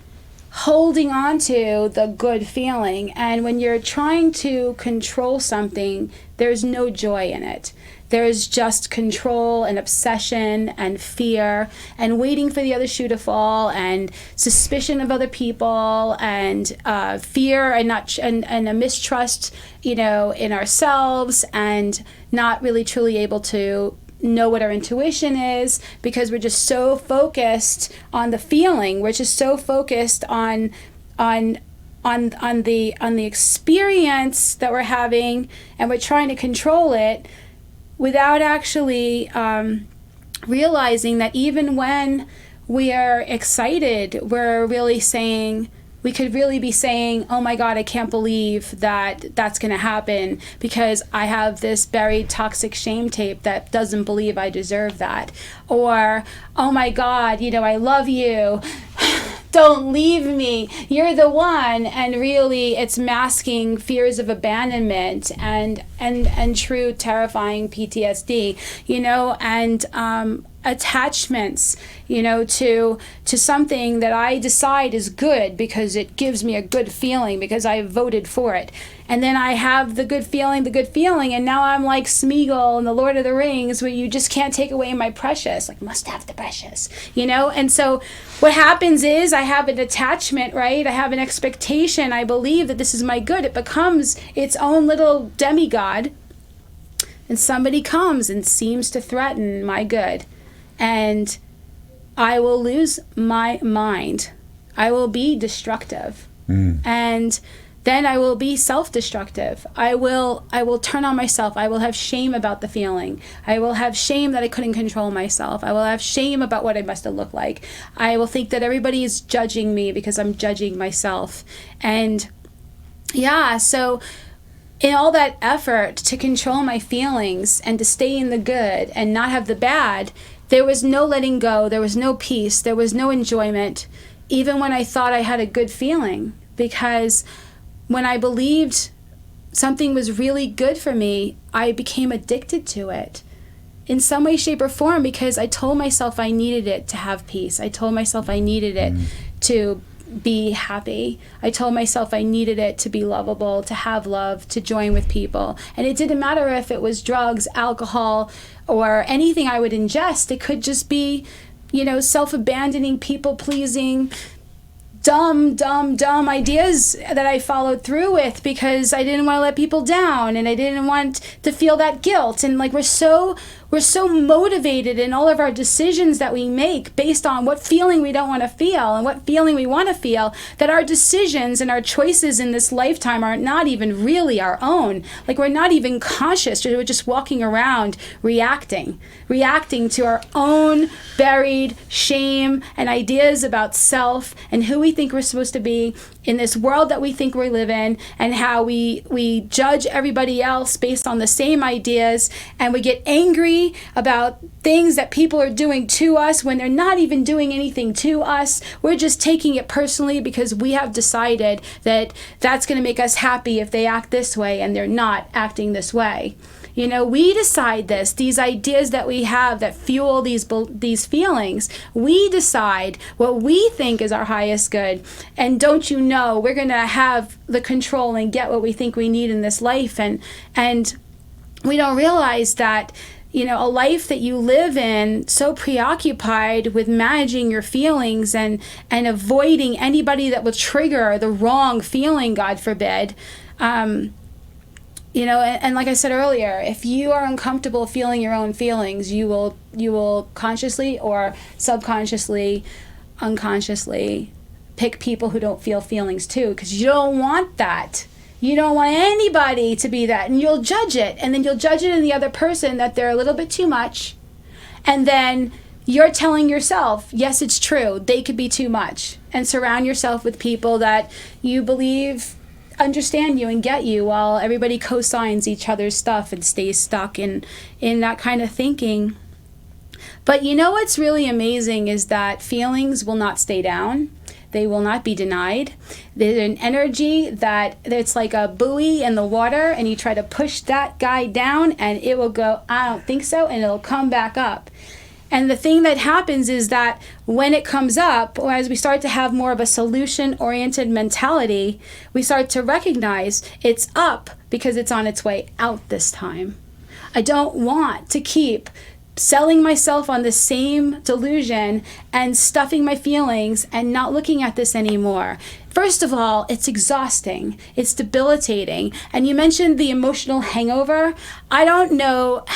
holding on to the good feeling. And when you're trying to control something, there's no joy in it. There's just control and obsession and fear and waiting for the other shoe to fall and suspicion of other people and fear and a mistrust, you know, in ourselves, and not really truly able to know what our intuition is, because we're just so focused on the feeling. We're just so focused on the experience that we're having, and we're trying to control it without actually realizing that even when we are excited, we could really be saying, oh my God, I can't believe that that's going to happen because I have this buried toxic shame tape that doesn't believe I deserve that. Or, oh my God, you know, I love you. Don't leave me. You're the one. And really, it's masking fears of abandonment and true terrifying PTSD, you know, and attachments, you know, to something that I decide is good because it gives me a good feeling because I voted for it. And then I have the good feeling, and now I'm like Smeagol in the Lord of the Rings, where you just can't take away my precious, like must have the precious, you know? And so what happens is I have an attachment, right? I have an expectation. I believe that this is my good. It becomes its own little demigod, and somebody comes and seems to threaten my good. And I will lose my mind. I will be destructive. And then I will be self-destructive. I will turn on myself. I will have shame about the feeling. I will have shame that I couldn't control myself. I will have shame about what I must have looked like. I will think that everybody is judging me because I'm judging myself. And yeah, so in all that effort to control my feelings and to stay in the good and not have the bad, there was no letting go. There was no peace. There was no enjoyment, even when I thought I had a good feeling. Because when I believed something was really good for me, I became addicted to it in some way, shape, or form, because I told myself I needed it to have peace. I told myself I needed it to be happy. I told myself I needed it to be lovable, to have love, to join with people. And it didn't matter if it was drugs, alcohol, or anything I would ingest. It could just be self-abandoning, people-pleasing, dumb ideas that I followed through with because I didn't want to let people down and I didn't want to feel that guilt. And like we're so motivated in all of our decisions that we make based on what feeling we don't want to feel and what feeling we want to feel, that our decisions and our choices in this lifetime are not even really our own. Like we're not even conscious. We're just walking around reacting to our own buried shame and ideas about self and who we think we're supposed to be in this world that we think we live in, and how we judge everybody else based on the same ideas, and we get angry about things that people are doing to us when they're not even doing anything to us. We're just taking it personally because we have decided that that's going to make us happy if they act this way and they're not acting this way. We decide this, these ideas that we have that fuel these feelings. We decide what we think is our highest good. And don't you know, we're going to have the control and get what we think we need in this life. And we don't realize that, a life that you live in so preoccupied with managing your feelings and avoiding anybody that will trigger the wrong feeling, God forbid. And like I said earlier, if you are uncomfortable feeling your own feelings, you will consciously or subconsciously, unconsciously pick people who don't feel feelings too, because you don't want that. You don't want anybody to be that, and you'll judge it, and then you'll judge it in the other person that they're a little bit too much, and then you're telling yourself, yes, it's true, they could be too much, and surround yourself with people that you believe understand you and get you, while everybody co-signs each other's stuff and stays stuck in that kind of thinking. But what's really amazing is that feelings will not stay down. They will not be denied. There's an energy that it's like a buoy in the water, and you try to push that guy down and it will go, I don't think so, and it'll come back up. And the thing that happens is that when it comes up, or as we start to have more of a solution-oriented mentality, we start to recognize it's up because it's on its way out this time. I don't want to keep selling myself on the same delusion and stuffing my feelings and not looking at this anymore. First of all, it's exhausting. It's debilitating. And you mentioned the emotional hangover. I don't know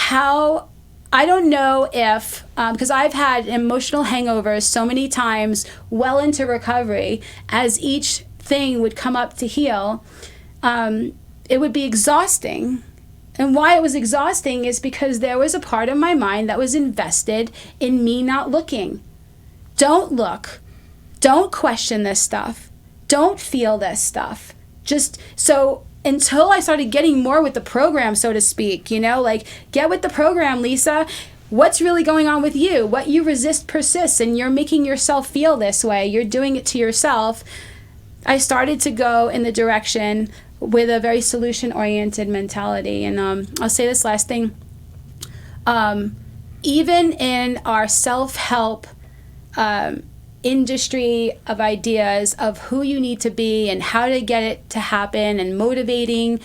if, because I've had emotional hangovers so many times well into recovery, as each thing would come up to heal, it would be exhausting. And why it was exhausting is because there was a part of my mind that was invested in me not looking. Don't look. Don't question this stuff. Don't feel this stuff. Just so until I started getting more with the program, so to speak, get with the program, Lisa. What's really going on with you? What you resist persists, and you're making yourself feel this way. You're doing it to yourself. I started to go in the direction with a very solution-oriented mentality. And I'll say this last thing. Even in our self-help industry of ideas of who you need to be and how to get it to happen, and motivating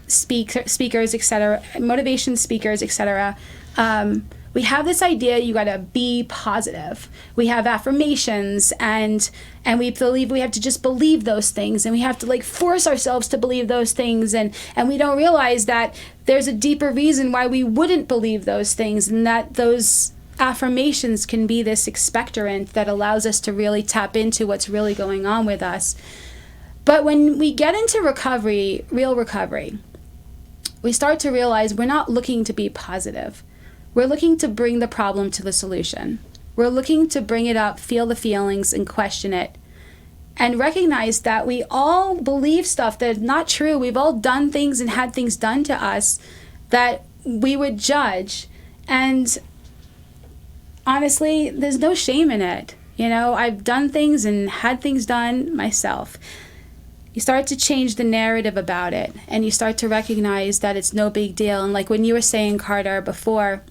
speakers, etc., motivation speakers, etc., we have this idea you got to be positive. We have affirmations, and we believe we have to just believe those things, and we have to force ourselves to believe those things, and we don't realize that there's a deeper reason why we wouldn't believe those things, and that those affirmations can be this expectorant that allows us to really tap into what's really going on with us. But when we get into recovery, real recovery, we start to realize we're not looking to be positive. We're looking to bring the problem to the solution. We're looking to bring it up, feel the feelings, and question it. And recognize that we all believe stuff that's not true. We've all done things and had things done to us that we would judge. And honestly, there's no shame in it. I've done things and had things done myself. You start to change the narrative about it, and you start to recognize that it's no big deal. And like when you were saying, Carter, before,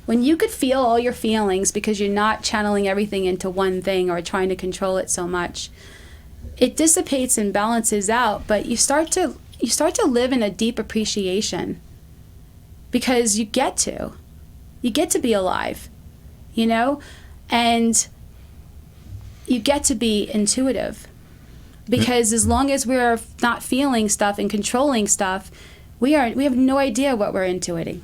when you could feel all your feelings because you're not channeling everything into one thing or trying to control it so much, it dissipates and balances out. But you start to live in a deep appreciation, because you get to be alive. you know? And you get to be intuitive, because as long as we're not feeling stuff and controlling stuff, we have no idea what we're intuiting.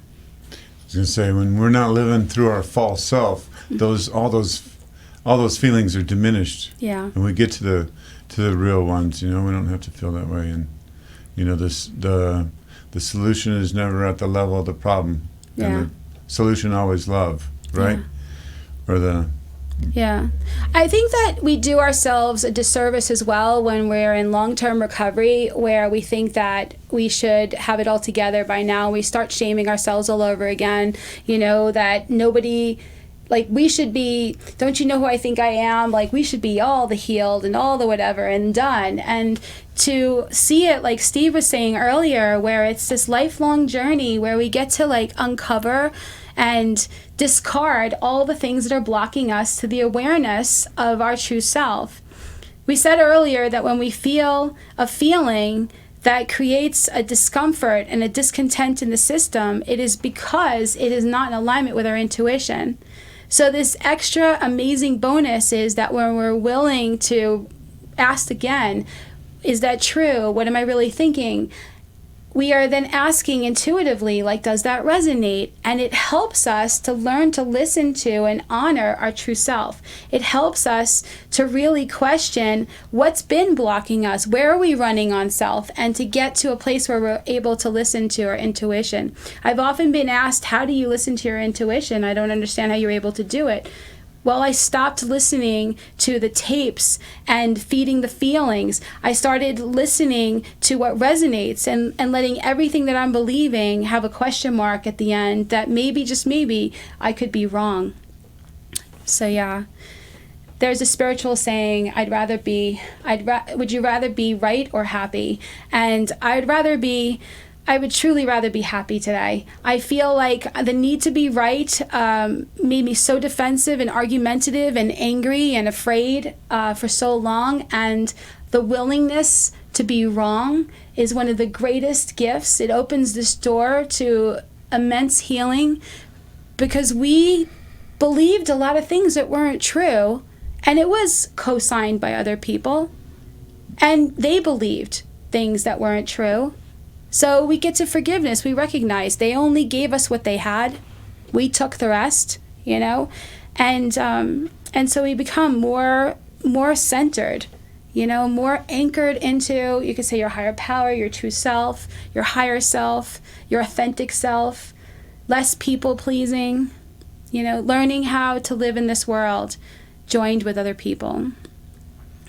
I was going to say, when we're not living through our false self, all those feelings are diminished. Yeah. And we get to the real ones, you know, we don't have to feel that way. And, you know, the solution is never at the level of the problem. Yeah. And the solution always love, right? Yeah. Yeah. I think that we do ourselves a disservice as well when we're in long-term recovery, where we think that we should have it all together by now. We start shaming ourselves all over again, you know, that nobody, like, we should be, don't you know who I think I am? Like, we should be all the healed and all the whatever and done. And to see it, like Steve was saying earlier, where it's this lifelong journey where we get to, like, uncover and discard all the things that are blocking us to the awareness of our true self. We said earlier that when we feel a feeling that creates a discomfort and a discontent in the system, it is because it is not in alignment with our intuition. So this extra amazing bonus is that when we're willing to ask again, is that true? What am I really thinking? We are then asking intuitively, like, does that resonate? And it helps us to learn to listen to and honor our true self. It helps us to really question what's been blocking us, where are we running on self, and to get to a place where we're able to listen to our intuition. I've often been asked, how do you listen to your intuition? I don't understand how you're able to do it. Well, I stopped listening to the tapes and feeding the feelings. I started listening to what resonates and letting everything that I'm believing have a question mark at the end that maybe, just maybe, I could be wrong. So yeah, there's a spiritual saying, would you rather be right or happy? And I would truly rather be happy today. I feel like the need to be right made me so defensive and argumentative and angry and afraid for so long. And the willingness to be wrong is one of the greatest gifts. It opens this door to immense healing, because we believed a lot of things that weren't true, and it was co-signed by other people, and they believed things that weren't true. So we get to forgiveness. We recognize they only gave us what they had. We took the rest, you know, and so we become more centered, you know, more anchored into, you could say, your higher power, your true self, your higher self, your authentic self, less people pleasing, you know, learning how to live in this world joined with other people.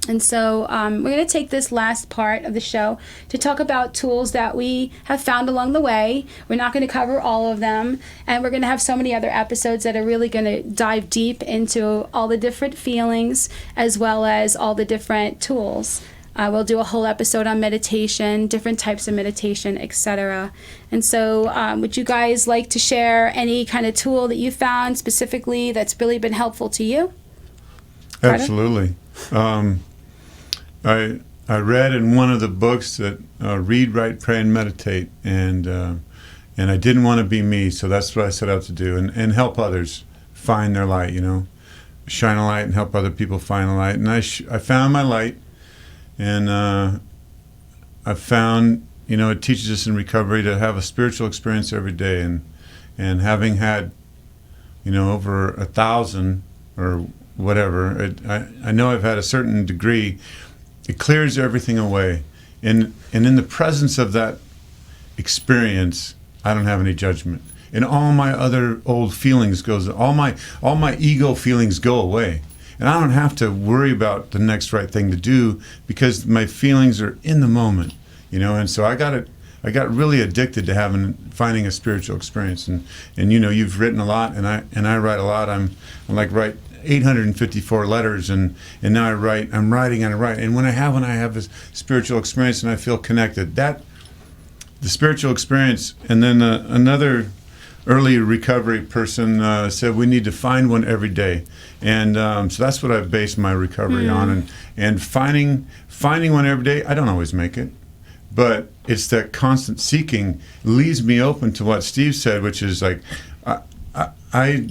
And so we're going to take this last part of the show to talk about tools that we have found along the way. We're not going to cover all of them, and we're going to have so many other episodes that are really going to dive deep into all the different feelings as well as all the different tools. We'll do a whole episode on meditation, different types of meditation, etc. And so would you guys like to share any kind of tool that you found specifically that's really been helpful to you? Absolutely. I read in one of the books that read, write, pray, and meditate, and I didn't want to be me, so that's what I set out to do, and help others find their light, you know, shine a light and help other people find a light. And I found my light, and I found, you know, it teaches us in recovery to have a spiritual experience every day, and having had, you know, over 1,000 or whatever, I know I've had a certain degree. It clears everything away, and in the presence of that experience, I don't have any judgment, and all my other old feelings all my ego feelings go away, and I don't have to worry about the next right thing to do because my feelings are in the moment, you know. And so I got really addicted to finding a spiritual experience, and you know, you've written a lot, and I write a lot. I'm like write 854 letters, and now I'm writing, and when I have this spiritual experience and I feel connected, that the spiritual experience. And then another early recovery person said we need to find one every day, and so that's what I've based my recovery on, and finding one every day. I don't always make it, but it's that constant seeking leaves me open to what Steve said, which is like I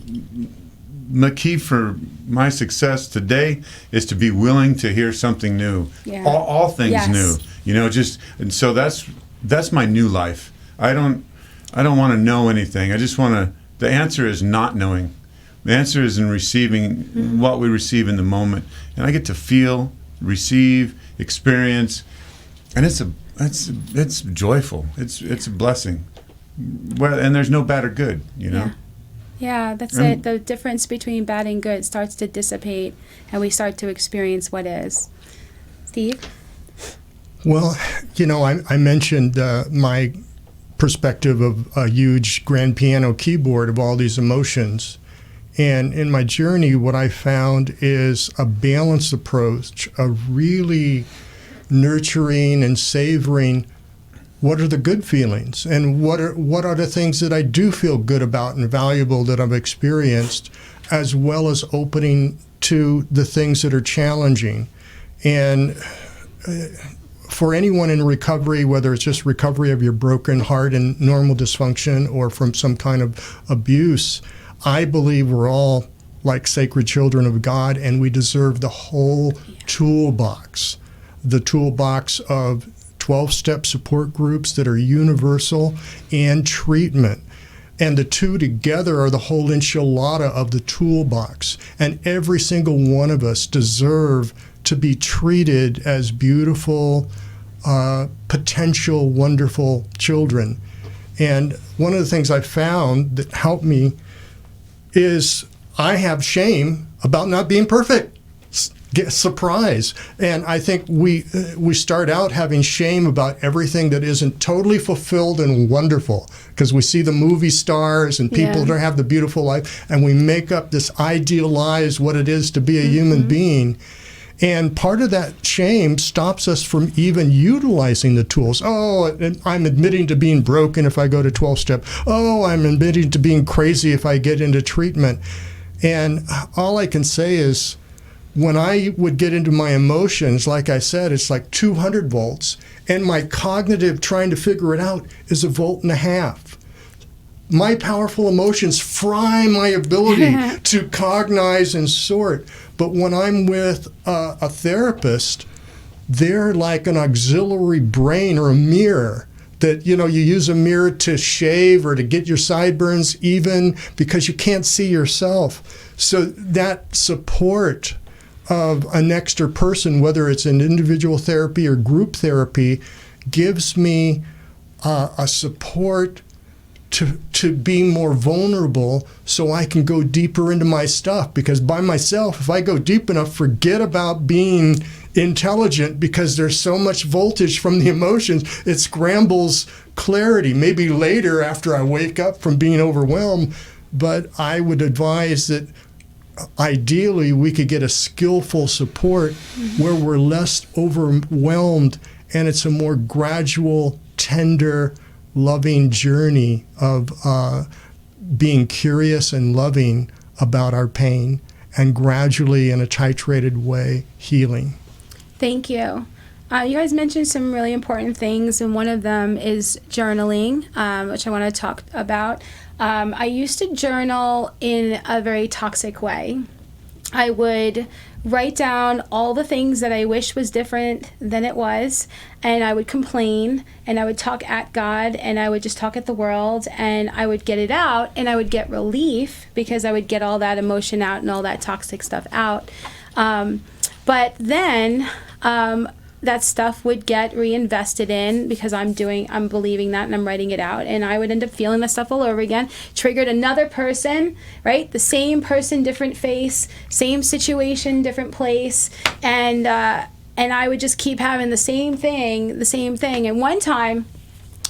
the key for my success today is to be willing to hear something new. Yeah. All things Yes. new. And so that's my new life. I don't want to know anything. I just want to. The answer is not knowing. The answer is in receiving what we receive in the moment, and I get to feel, receive, experience, and it's joyful. It's a blessing. Well, and there's no bad or good. Yeah, that's it. The difference between bad and good starts to dissipate, and we start to experience what is. Steve? Well, I mentioned my perspective of a huge grand piano keyboard of all these emotions. And in my journey, what I found is a balanced approach of really nurturing and savoring what are the good feelings and what are the things that I do feel good about and valuable that I've experienced, as well as opening to the things that are challenging. And for anyone in recovery, whether it's just recovery of your broken heart and normal dysfunction or from some kind of abuse, I believe we're all like sacred children of God, and we deserve the whole toolbox. The toolbox of 12-step support groups that are universal and treatment. And the two together are the whole enchilada of the toolbox. And every single one of us deserve to be treated as beautiful, potential, wonderful children. And one of the things I found that helped me is I have shame about not being perfect. Get surprise. And I think we start out having shame about everything that isn't totally fulfilled and wonderful, because we see the movie stars and people that have the beautiful life, and we make up this idealized what it is to be a human being. And part of that shame stops us from even utilizing the tools. Oh, I'm admitting to being broken if I go to 12-step. Oh, I'm admitting to being crazy if I get into treatment. And all I can say is, when I would get into my emotions, like I said, it's like 200 volts, and my cognitive trying to figure it out is 1.5 volts. My powerful emotions fry my ability to cognize and sort. But when I'm with a therapist, they're like an auxiliary brain or a mirror that, you use a mirror to shave or to get your sideburns even because you can't see yourself. So that support of an extra person, whether it's an individual therapy or group therapy, gives me a support to be more vulnerable so I can go deeper into my stuff. Because by myself, if I go deep enough, forget about being intelligent, because there's so much voltage from the emotions, it scrambles clarity. Maybe later after I wake up from being overwhelmed, but I would advise that ideally we could get a skillful support where we're less overwhelmed, and it's a more gradual, tender, loving journey of being curious and loving about our pain, and gradually, in a titrated way, healing. Thank you. You guys mentioned some really important things, and one of them is journaling, which I want to talk about. I used to journal in a very toxic way. I would write down all the things that I wish was different than it was, and I would complain, and I would talk at God, and I would just talk at the world, and I would get it out, and I would get relief because I would get all that emotion out and all that toxic stuff out. But then that stuff would get reinvested in because I'm believing that and I'm writing it out, and I would end up feeling that stuff all over again. Triggered another person, right? The same person, different face, same situation, different place, and I would just keep having the same thing. And one time,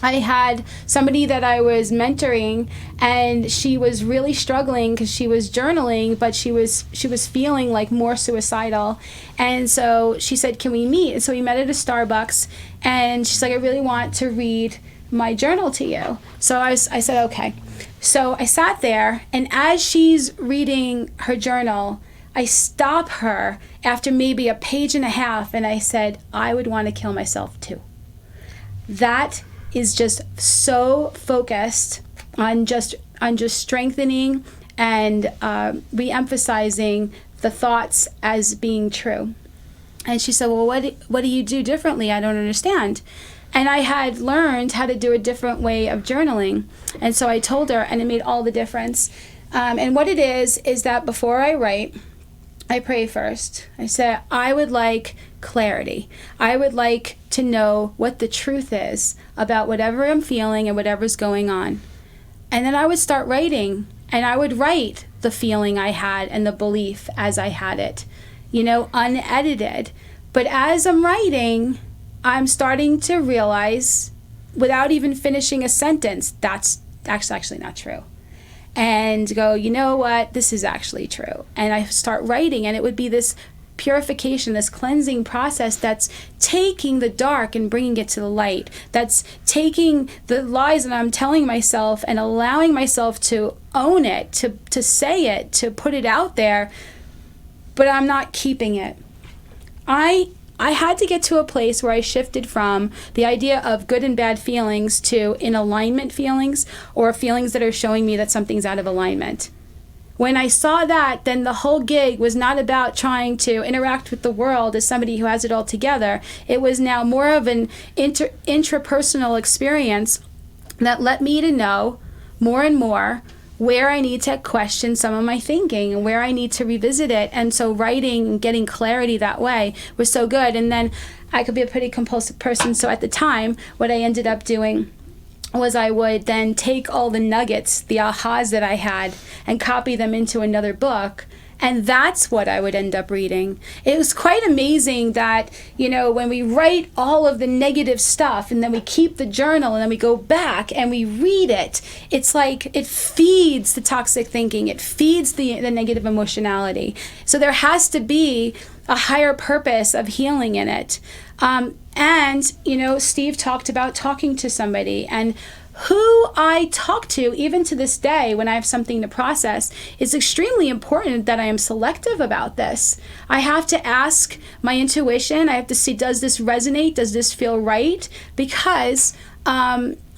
I had somebody that I was mentoring, and she was really struggling because she was journaling, but she was feeling like more suicidal. And so she said, "Can we meet?" And so we met at a Starbucks, and she's like, "I really want to read my journal to you." So I said, "Okay." So I sat there, and as she's reading her journal, I stop her after maybe a page and a half, and I said, "I would want to kill myself too." That is just so focused on just strengthening and re-emphasizing the thoughts as being true. And she said, well, what do you do differently? I don't understand. And I had learned how to do a different way of journaling. And so I told her, and it made all the difference. And what it is that before I write, I pray first. I said, I would like clarity. I would like to know what the truth is about whatever I'm feeling and whatever's going on. And then I would start writing, and I would write the feeling I had and the belief as I had it, unedited. But as I'm writing, I'm starting to realize, without even finishing a sentence, that's actually not true. And go, you know what, this is actually true. And I start writing, and it would be this purification, this cleansing process that's taking the dark and bringing it to the light. That's taking the lies that I'm telling myself and allowing myself to own it, to say it, to put it out there, but I'm not keeping it. I had to get to a place where I shifted from the idea of good and bad feelings to in alignment feelings, or feelings that are showing me that something's out of alignment. When I saw that, then the whole gig was not about trying to interact with the world as somebody who has it all together. It was now more of an intrapersonal experience that led me to know more and more where I need to question some of my thinking and where I need to revisit it. And so writing and getting clarity that way was so good. And then I could be a pretty compulsive person. So at the time, what I ended up doing was I would then take all the nuggets, the ahas that I had, and copy them into another book. And that's what I would end up reading. It was quite amazing that, when we write all of the negative stuff and then we keep the journal and then we go back and we read it, it's like it feeds the toxic thinking. It feeds the negative emotionality. So there has to be a higher purpose of healing in it. Steve talked about talking to somebody, and who I talk to, even to this day, when I have something to process, is extremely important that I am selective about this. I have to ask my intuition. I have to see, does this resonate? Does this feel right? Because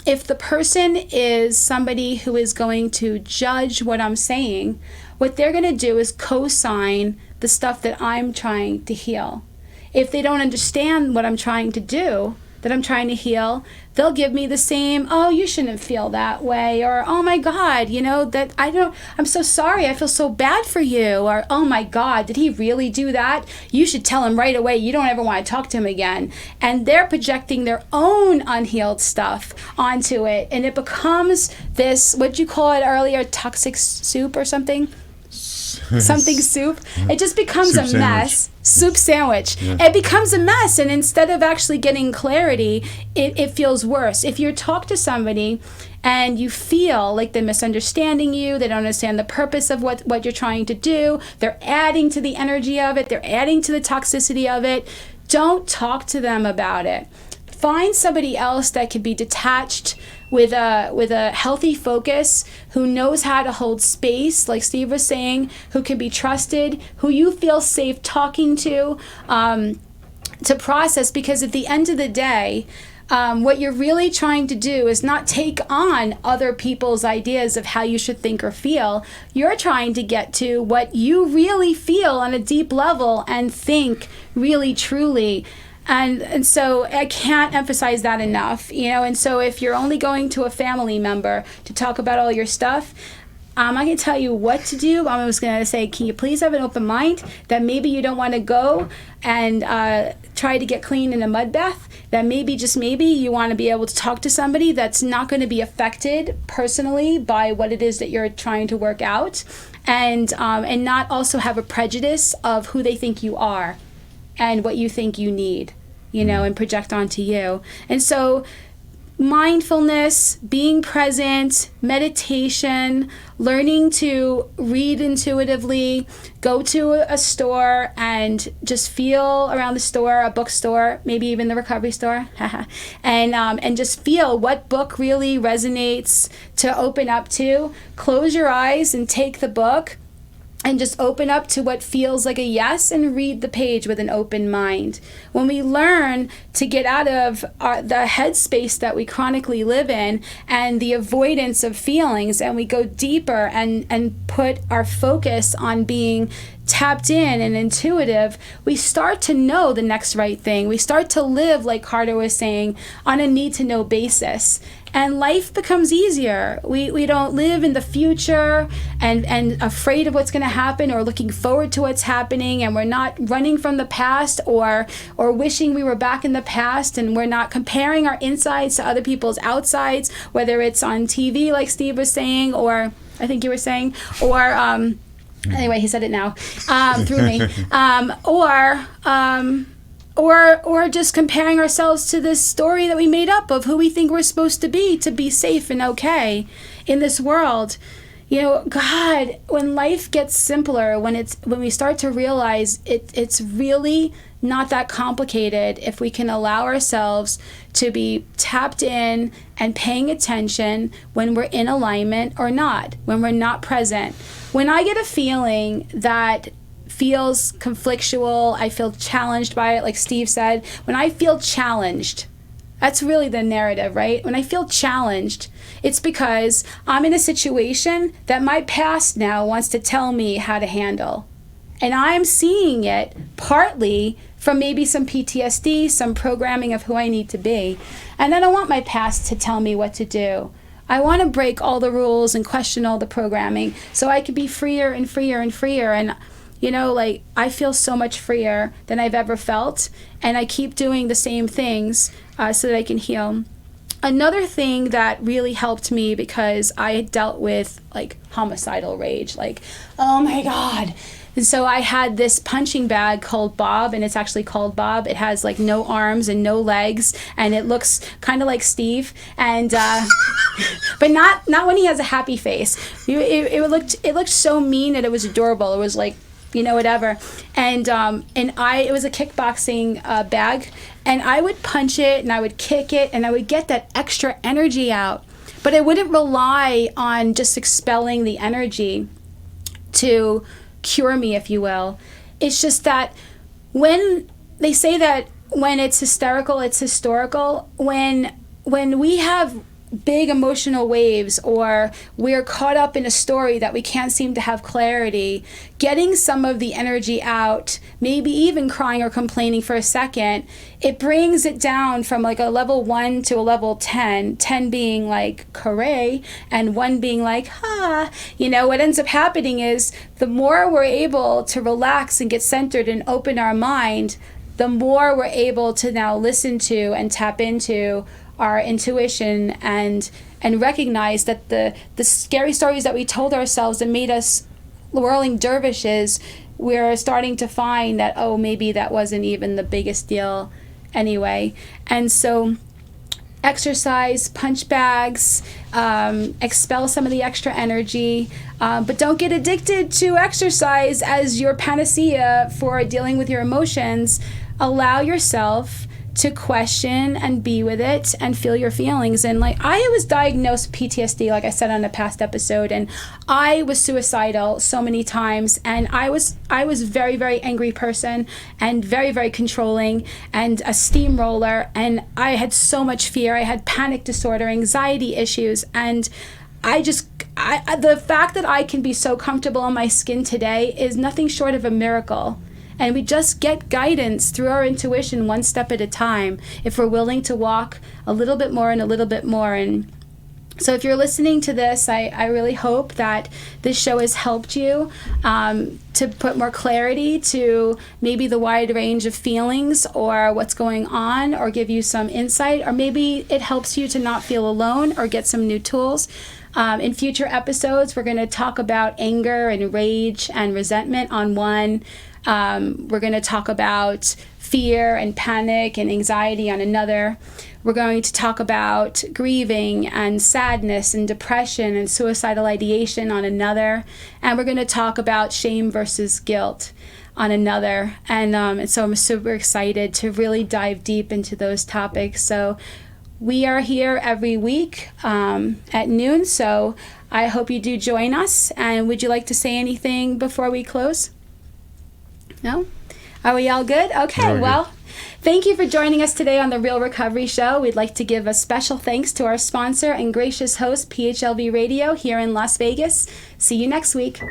if the person is somebody who is going to judge what I'm saying, what they're going to do is co-sign the stuff that I'm trying to heal. If they don't understand what I'm trying to do, that I'm trying to heal, they'll give me the same, oh, you shouldn't feel that way, or oh my God, I'm so sorry, I feel so bad for you, or oh my God, did he really do that? You should tell him right away you don't ever want to talk to him again. And they're projecting their own unhealed stuff onto it, and it becomes this, what'd you call it earlier, toxic soup or something? Something soup. It just becomes Soup a sandwich. mess. Soup sandwich. Yeah. It becomes a mess, and instead of actually getting clarity, it feels worse. If you talk to somebody and you feel like they're misunderstanding you, they don't understand the purpose of what you're trying to do, they're adding to the energy of it, they're adding to the toxicity of it, don't talk to them about it. Find somebody else that can be detached with a healthy focus, who knows how to hold space, like Steve was saying, who can be trusted, who you feel safe talking to process. Because at the end of the day, what you're really trying to do is not take on other people's ideas of how you should think or feel. You're trying to get to what you really feel on a deep level and think really, truly. And so I can't emphasize that enough, and so if you're only going to a family member to talk about all your stuff, I'm not going to tell you what to do. I'm just going to say, can you please have an open mind, that maybe you don't want to go and try to get clean in a mud bath, that maybe, just maybe, you want to be able to talk to somebody that's not going to be affected personally by what it is that you're trying to work out, and not also have a prejudice of who they think you are and what you think you need, and project onto you. And so mindfulness, being present, meditation, learning to read intuitively, go to a store and just feel around the store, a bookstore, maybe even the recovery store, and just feel what book really resonates to open up to. Close your eyes and take the book and just open up to what feels like a yes and read the page with an open mind. When we learn to get out of the headspace that we chronically live in and the avoidance of feelings, and we go deeper and put our focus on being tapped in and intuitive, we start to know the next right thing. We start to live, like Carter was saying, on a need-to-know basis. And life becomes easier. We don't live in the future and afraid of what's going to happen or looking forward to what's happening, and we're not running from the past or wishing we were back in the past, and we're not comparing our insides to other people's outsides, whether it's on TV, like Steve was saying, or I think you were saying, or anyway, he said it now through me, or just comparing ourselves to this story that we made up of who we think we're supposed to be safe and okay in this world. You know, God, when life gets simpler, when we start to realize it's really not that complicated if we can allow ourselves to be tapped in and paying attention when we're in alignment or not, when we're not present. When I get a feeling that feels conflictual, I feel challenged by it, like Steve said, when I feel challenged, that's really the narrative, right? When I feel challenged, it's because I'm in a situation that my past now wants to tell me how to handle. And I'm seeing it partly from maybe some PTSD, some programming of who I need to be. And I don't want my past to tell me what to do. I want to break all the rules and question all the programming so I can be freer and freer and freer. And, you know, like, I feel so much freer than I've ever felt. And I keep doing the same things so that I can heal. Another thing that really helped me, because I dealt with like homicidal rage, like, oh my God. And so I had this punching bag called Bob, and it's actually called Bob. It has like no arms and no legs, and it looks kind of like Steve, and but not when he has a happy face. It looked so mean that it was adorable. It was like, you know, whatever. And it was a kickboxing bag, and I would punch it and I would kick it and I would get that extra energy out. But I wouldn't rely on just expelling the energy to cure me, if you will. It's just that when they say that when it's hysterical, it's historical, when we have big emotional waves, or we're caught up in a story that we can't seem to have clarity, getting some of the energy out, maybe even crying or complaining for a second, it brings it down from like a level 1 to a level 10, 10 being like hooray and 1 being like ha. You know, what ends up happening is the more we're able to relax and get centered and open our mind, the more we're able to now listen to and tap into our intuition and recognize that the scary stories that we told ourselves that made us whirling dervishes, we're starting to find that, oh, maybe that wasn't even the biggest deal anyway. And so exercise, punch bags, expel some of the extra energy, but don't get addicted to exercise as your panacea for dealing with your emotions. Allow yourself to question and be with it and feel your feelings. And like, I was diagnosed with PTSD, like I said on a past episode, and I was suicidal so many times, and I was very, very angry person and very, very controlling and a steamroller, and I had so much fear. I had panic disorder, anxiety issues, and the fact that I can be so comfortable in my skin today is nothing short of a miracle. And we just get guidance through our intuition one step at a time if we're willing to walk a little bit more and a little bit more. And so if you're listening to this, I really hope that this show has helped you to put more clarity to maybe the wide range of feelings or what's going on, or give you some insight, or maybe it helps you to not feel alone or get some new tools. In future episodes, we're going to talk about anger and rage and resentment on one. We're going to talk about fear and panic and anxiety on another. We're going to talk about grieving and sadness and depression and suicidal ideation on another. And we're going to talk about shame versus guilt on another. And so I'm super excited to really dive deep into those topics. So We are here every week at noon, so I hope you do join us. And would you like to say anything before we close? No? Are we all good? Okay, We're well, thank you for joining us today on The Real Recovery Show. We'd like to give a special thanks to our sponsor and gracious host, PHLV Radio, here in Las Vegas. See you next week.